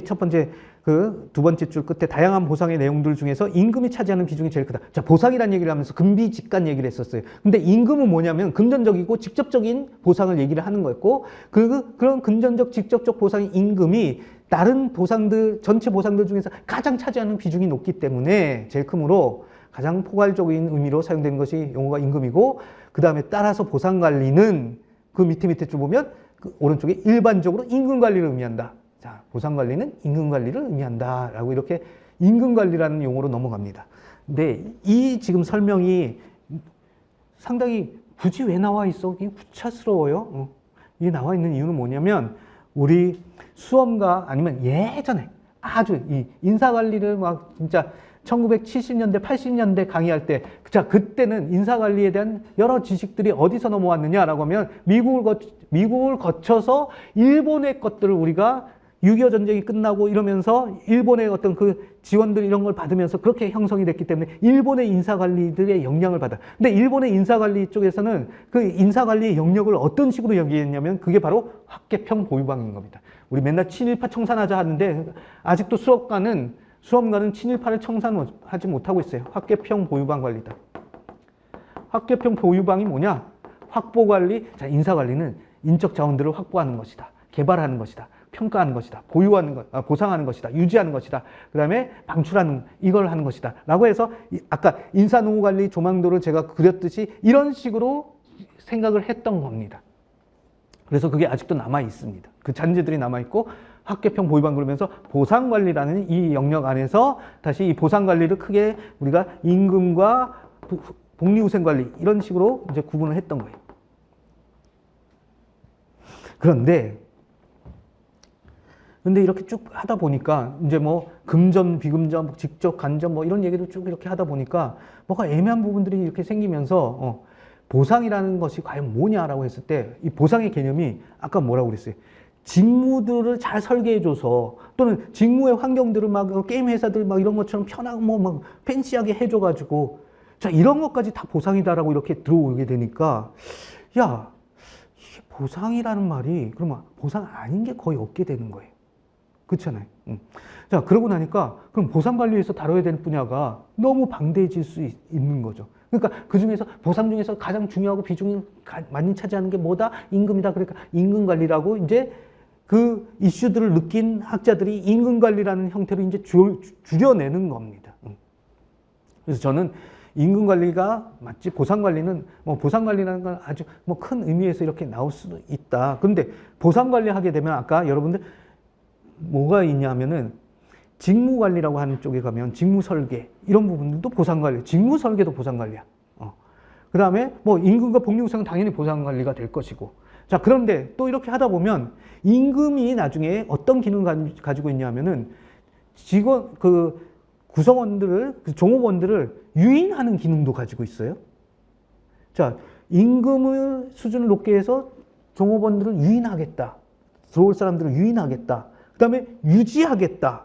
첫 번째 두 번째 줄 끝에 다양한 보상의 내용들 중에서 임금이 차지하는 비중이 제일 크다. 자, 보상이라는 얘기를 하면서 금비직간 얘기를 했었어요. 근데 임금은 뭐냐면 금전적이고 직접적인 보상을 얘기를 하는 거였고 그런 금전적 직접적 보상의 임금이 다른 보상들 전체 보상들 중에서 가장 차지하는 비중이 높기 때문에 제일 크므로 가장 포괄적인 의미로 사용되는 것이 용어가 임금이고 그 다음에 따라서 보상관리는 그 밑에 줄 보면 그 오른쪽에 일반적으로 임금관리를 의미한다. 자, 보상관리는 임금관리를 의미한다 라고 이렇게 임금관리라는 용어로 넘어갑니다. 근데 이 지금 설명이 상당히 굳이 왜 나와 있어? 이게 구차스러워요. 이게 나와 있는 이유는 뭐냐면 우리 수험가 아니면 예전에 아주 이 인사관리를 막 진짜 1970년대, 80년대 강의할 때, 자, 그때는 인사관리에 대한 여러 지식들이 어디서 넘어왔느냐라고 하면 미국을 거쳐서 일본의 것들을 우리가 6.25 전쟁이 끝나고 이러면서 일본의 어떤 그 지원들 이런 걸 받으면서 그렇게 형성이 됐기 때문에 일본의 인사관리들의 영향을 받아. 근데 일본의 인사관리 쪽에서는 그 인사관리의 영역을 어떤 식으로 얘기했냐면 그게 바로 학계평 보유방인 겁니다. 우리 맨날 친일파 청산하자 하는데 아직도 수험가는 친일파를 청산하지 못하고 있어요. 학계평 보유방 관리다. 학계평 보유방이 뭐냐? 확보관리, 자, 인사관리는 인적 자원들을 확보하는 것이다. 개발하는 것이다. 평가하는 것이다. 보상하는 것이다. 유지하는 것이다. 그 다음에 방출하는, 이걸 하는 것이다. 라고 해서 아까 인사노무관리 조망도를 제가 그렸듯이 이런 식으로 생각을 했던 겁니다. 그래서 그게 아직도 남아 있습니다. 그 잔재들이 남아 있고 학계평 보유방 그러면서 보상관리라는 이 영역 안에서 다시 이 보상관리를 크게 우리가 임금과 복리후생관리 이런 식으로 이제 구분을 했던 거예요. 그런데 이렇게 쭉 하다 보니까 이제 뭐 금전, 비금전, 직접, 간접 뭐 이런 얘기를 쭉 이렇게 하다 보니까 뭐가 애매한 부분들이 이렇게 생기면서 보상이라는 것이 과연 뭐냐라고 했을 때 이 보상의 개념이 아까 뭐라고 그랬어요? 직무들을 잘 설계해줘서 또는 직무의 환경들을 막 게임 회사들 막 이런 것처럼 편하고 뭐 막 팬시하게 해줘가지고 자 이런 것까지 다 보상이다라고 이렇게 들어오게 되니까 야 이게 보상이라는 말이 그러면 보상 아닌 게 거의 없게 되는 거예요. 그렇잖아요. 자 그러고 나니까 그럼 보상 관리에서 다뤄야 될 분야가 너무 방대해질 수 있는 거죠. 그러니까 그 중에서 보상 중에서 가장 중요하고 비중이 많이 차지하는 게 뭐다? 임금이다. 그러니까 임금 관리라고 이제 그 이슈들을 느낀 학자들이 임금 관리라는 형태로 이제 줄여내는 겁니다. 그래서 저는 임금 관리가 맞지 보상 관리는 뭐 보상 관리라는 건 아주 뭐 큰 의미에서 이렇게 나올 수도 있다. 그런데 보상 관리하게 되면 아까 여러분들 뭐가 있냐면은 직무 관리라고 하는 쪽에 가면 직무 설계 이런 부분들도 보상 관리, 직무 설계도 보상 관리야. 그 다음에 뭐 임금과 복리후생은 당연히 보상 관리가 될 것이고. 자 그런데 또 이렇게 하다 보면 임금이 나중에 어떤 기능을 가지고 있냐면은 직원 그 구성원들을 그 종업원들을 유인하는 기능도 가지고 있어요. 자 임금의 수준을 높게 해서 종업원들을 유인하겠다. 들어올 사람들을 유인하겠다. 그 다음에 유지하겠다.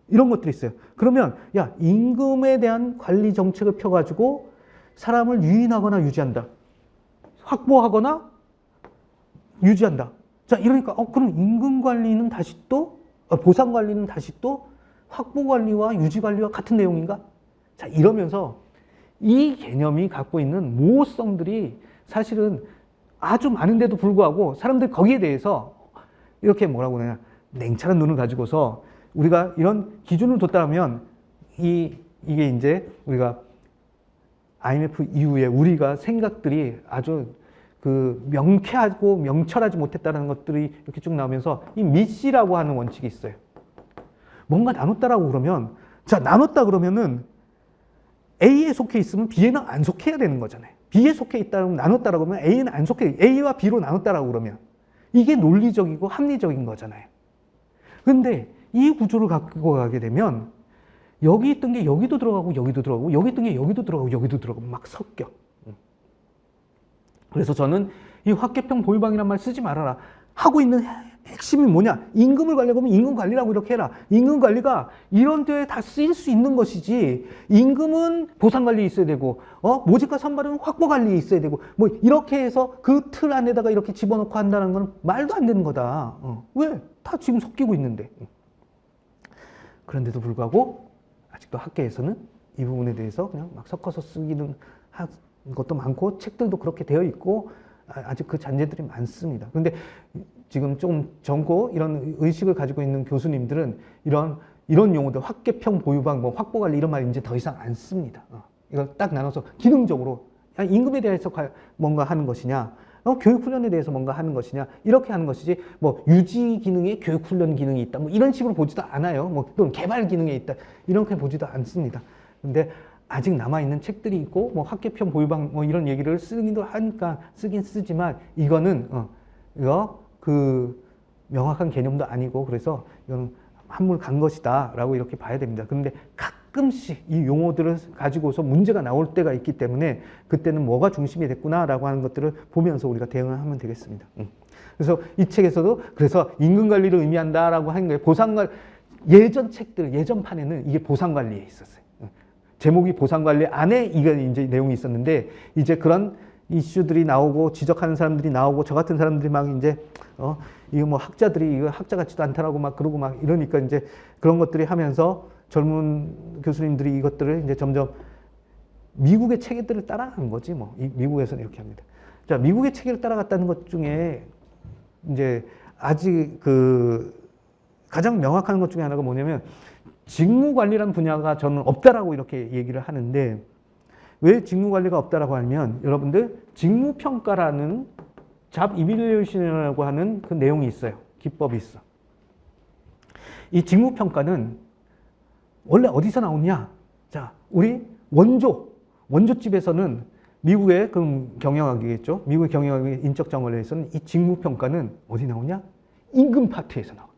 이런 것들이 있어요. 그러면 야 임금에 대한 관리 정책을 펴가지고 사람을 유인하거나 유지한다. 확보하거나 유지한다. 자 이러니까 그럼 임금 관리는 다시 또 보상 관리는 다시 또 확보 관리와 유지 관리와 같은 내용인가? 자 이러면서 이 개념이 갖고 있는 모호성들이 사실은 아주 많은데도 불구하고 사람들이 거기에 대해서 이렇게 뭐라고 하냐 냉철한 눈을 가지고서 우리가 이런 기준을 뒀다면 이게 이제 우리가 IMF 이후에 우리가 생각들이 아주 그 명쾌하고 명철하지 못했다는 것들이 이렇게 쭉 나오면서 이 미시라고 하는 원칙이 있어요. 뭔가 나눴다라고 그러면 자 나눴다 그러면은 A에 속해 있으면 B에는 안 속해야 되는 거잖아요. B에 속해 있다면 나눴다라고 하면 A는 안 속해 A와 B로 나눴다라고 그러면 이게 논리적이고 합리적인 거잖아요. 그런데 이 구조를 갖고 가게 되면 여기 있던 게 여기도 들어가고 여기도 들어가고 여기 있던 게 여기도 들어가고 여기도 들어가고 막 섞여. 그래서 저는 이 확계평 보유방이란 말 쓰지 말아라. 하고 있는 핵심이 뭐냐? 임금을 관리하면 임금 관리라고 이렇게 해라. 임금 관리가 이런 데에 다 쓰일 수 있는 것이지 임금은 보상 관리에 있어야 되고 모집과 선발은 확보 관리에 있어야 되고 뭐 이렇게 해서 그 틀 안에다가 이렇게 집어넣고 한다는 건 말도 안 되는 거다. 왜? 다 지금 섞이고 있는데. 그런데도 불구하고 아직도 학계에서는 이 부분에 대해서 그냥 막 섞어서 쓰기는 것도 많고 책들도 그렇게 되어 있고 아직 그 잔재들이 많습니다. 그런데 지금 좀 젊고 이런 의식을 가지고 있는 교수님들은 이런 용어들 확계평 보유방 뭐 확보관리 이런 말 이제 더 이상 안 씁니다. 이걸 딱 나눠서 기능적으로 임금에 대해서 뭔가 하는 것이냐 교육훈련에 대해서 뭔가 하는 것이냐 이렇게 하는 것이지 뭐 유지 기능에 교육훈련 기능이 있다 뭐 이런 식으로 보지도 않아요. 뭐 또는 개발 기능에 있다 이렇게 보지도 않습니다. 근데 아직 남아있는 책들이 있고 뭐 학계평 보유방 뭐 이런 얘기를 쓰기도 하니까 쓰긴 쓰지만 이거는 이거 그 명확한 개념도 아니고 그래서 이거는 한물 간 것이다 라고 이렇게 봐야 됩니다. 그런데 가끔씩 이 용어들을 가지고서 문제가 나올 때가 있기 때문에 그때는 뭐가 중심이 됐구나 라고 하는 것들을 보면서 우리가 대응을 하면 되겠습니다. 그래서 이 책에서도 그래서 임금관리를 의미한다 라고 하는 거예요. 보상관리 예전 책들 예전판에는 이게 보상관리에 있었어요. 제목이 보상관리 안에 이게 이제 내용이 있었는데 이제 그런 이슈들이 나오고 지적하는 사람들이 나오고 저 같은 사람들이 막 이제 이거 뭐 학자들이 이거 학자 같지도 않다라고 막 그러고 막 이러니까 이제 그런 것들이 하면서 젊은 교수님들이 이것들을 이제 점점 미국의 체계들을 따라가는 거지 뭐 미국에서는 이렇게 합니다. 자 미국의 체계를 따라갔다는 것 중에 이제 아직 그 가장 명확한 것 중에 하나가 뭐냐면 직무관리라는 분야가 저는 없다라고 이렇게 얘기를 하는데 왜 직무관리가 없다라고 하면 여러분들 직무평가라는 잡 이빌리에이션이라고 하는 그 내용이 있어요. 기법이 있어. 이 직무평가는 원래 어디서 나오냐? 자, 우리 원조 원조집에서는 미국의 그 경영학이겠죠. 미국의 경영학의 인적 정원에서는 이 직무평가는 어디 나오냐? 임금 파트에서 나와.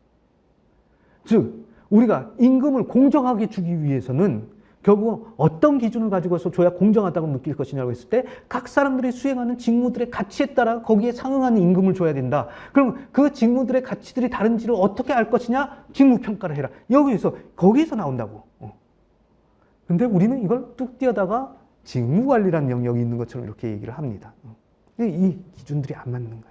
즉 우리가 임금을 공정하게 주기 위해서는 결국 어떤 기준을 가지고서 줘야 공정하다고 느낄 것이냐고 했을 때 각 사람들이 수행하는 직무들의 가치에 따라 거기에 상응하는 임금을 줘야 된다. 그럼 그 직무들의 가치들이 다른지를 어떻게 알 것이냐? 직무평가를 해라. 여기서 거기서 나온다고. 근데 우리는 이걸 뚝 띄어다가 직무관리라는 영역이 있는 것처럼 이렇게 얘기를 합니다. 이 기준들이 안 맞는 거예요.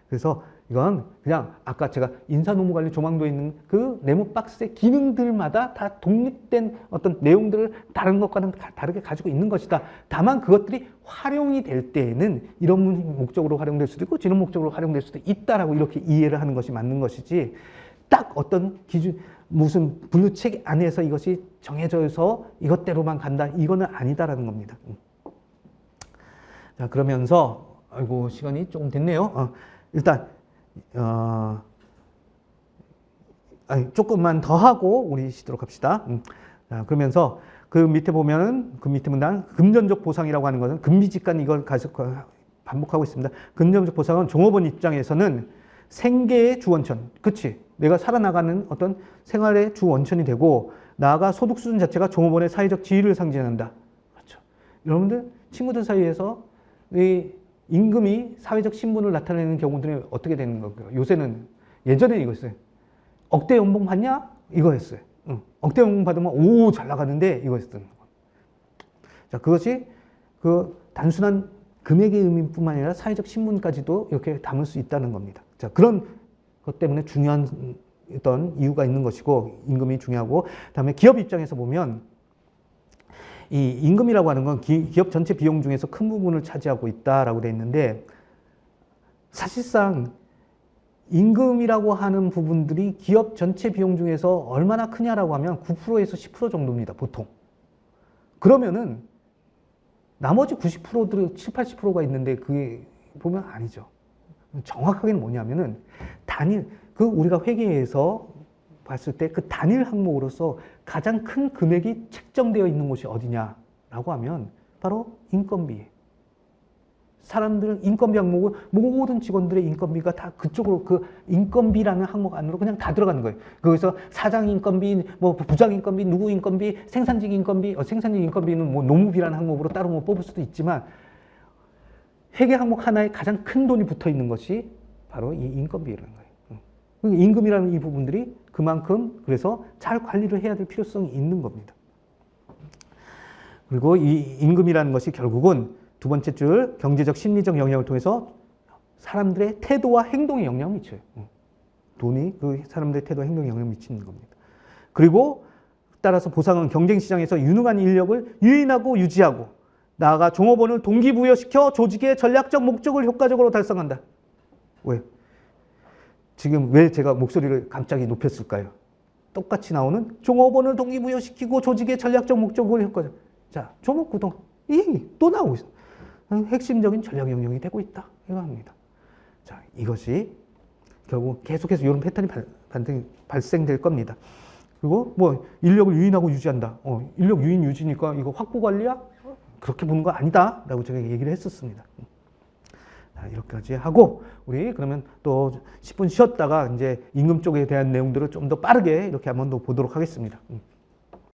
그래서 이건 그냥 아까 제가 인사노무관리 조망도에 있는 그 네모 박스의 기능들마다 다 독립된 어떤 내용들을 다른 것과는 다르게 가지고 있는 것이다. 다만 그것들이 활용이 될 때에는 이런 목적으로 활용될 수도 있고 저런 목적으로 활용될 수도 있다라고 이렇게 이해를 하는 것이 맞는 것이지 딱 어떤 기준 무슨 분류책 안에서 이것이 정해져서 이것대로만 간다 이거는 아니다라는 겁니다. 자 그러면서 아이고 시간이 조금 됐네요. 일단 조금만 더 하고 우리 쉬도록 합시다. 자, 그러면서 그 밑에 보면은 그 밑에 문단 금전적 보상이라고 하는 것은 금비직간 이걸 가지고 반복하고 있습니다. 금전적 보상은 종업원 입장에서는 생계의 주원천, 그치? 내가 살아나가는 어떤 생활의 주원천이 되고 나아가 소득 수준 자체가 종업원의 사회적 지위를 상징한다. 그렇죠? 여러분들 친구들 사이에서 이 임금이 사회적 신분을 나타내는 경우들이 어떻게 되는 건가요? 요새는 예전에 이거였어요. 억대 연봉 받냐? 이거였어요. 억대 연봉 받으면 오 잘 나가는데 이거였어요. 자 그것이 그 단순한 금액의 의미뿐만 아니라 사회적 신분까지도 이렇게 담을 수 있다는 겁니다. 자 그런 것 때문에 중요한 어떤 이유가 있는 것이고 임금이 중요하고 그다음에 기업 입장에서 보면 이 임금이라고 하는 건 기업 전체 비용 중에서 큰 부분을 차지하고 있다라고 되어 있는데 사실상 임금이라고 하는 부분들이 기업 전체 비용 중에서 얼마나 크냐라고 하면 9%에서 10% 정도입니다. 보통. 그러면은 나머지 90%들 7, 80%가 있는데 그게 보면 아니죠. 정확하게는 뭐냐면은 단일 우리가 회계에서 봤을 때 그 단일 항목으로서 가장 큰 금액이 책정되어 있는 곳이 어디냐라고 하면 바로 인건비. 사람들은 인건비 항목을 모든 직원들의 인건비가 다 그쪽으로 그 인건비라는 항목 안으로 그냥 다 들어가는 거예요. 거기서 사장 인건비, 뭐 부장 인건비, 누구 인건비, 생산직 인건비, 생산직 인건비는 뭐 노무비라는 항목으로 따로 뭐 뽑을 수도 있지만 회계 항목 하나에 가장 큰 돈이 붙어 있는 것이 바로 이 인건비라는 거예요. 임금이라는 이 부분들이 그만큼 그래서 잘 관리를 해야 될 필요성이 있는 겁니다. 그리고 이 임금이라는 것이 결국은 두 번째 줄 경제적 심리적 영향을 통해서 사람들의 태도와 행동에 영향을 미쳐요. 돈이 그 사람들의 태도와 행동에 영향을 미치는 겁니다. 그리고 따라서 보상은 경쟁 시장에서 유능한 인력을 유인하고 유지하고 나아가 종업원을 동기부여시켜 조직의 전략적 목적을 효과적으로 달성한다. 왜? 지금 왜 제가 목소리를 갑자기 높였을까요? 똑같이 나오는 종업원을 동기부여시키고 조직의 전략적 목적을 효과적. 자, 조목구동. 또 나오고 있어. 핵심적인 전략 영역이 되고 있다. 이거 합니다. 자, 이것이 결국 계속해서 이런 패턴이 발생될 겁니다. 그리고 뭐 인력을 유인하고 유지한다. 인력 유인 유지니까 이거 확보 관리야? 그렇게 보는 거 아니다. 라고 제가 얘기를 했었습니다. 자, 이렇게까지 하고 우리 그러면 또 10분 쉬었다가 이제 임금 쪽에 대한 내용들을 좀 더 빠르게 이렇게 한번 더 보도록 하겠습니다.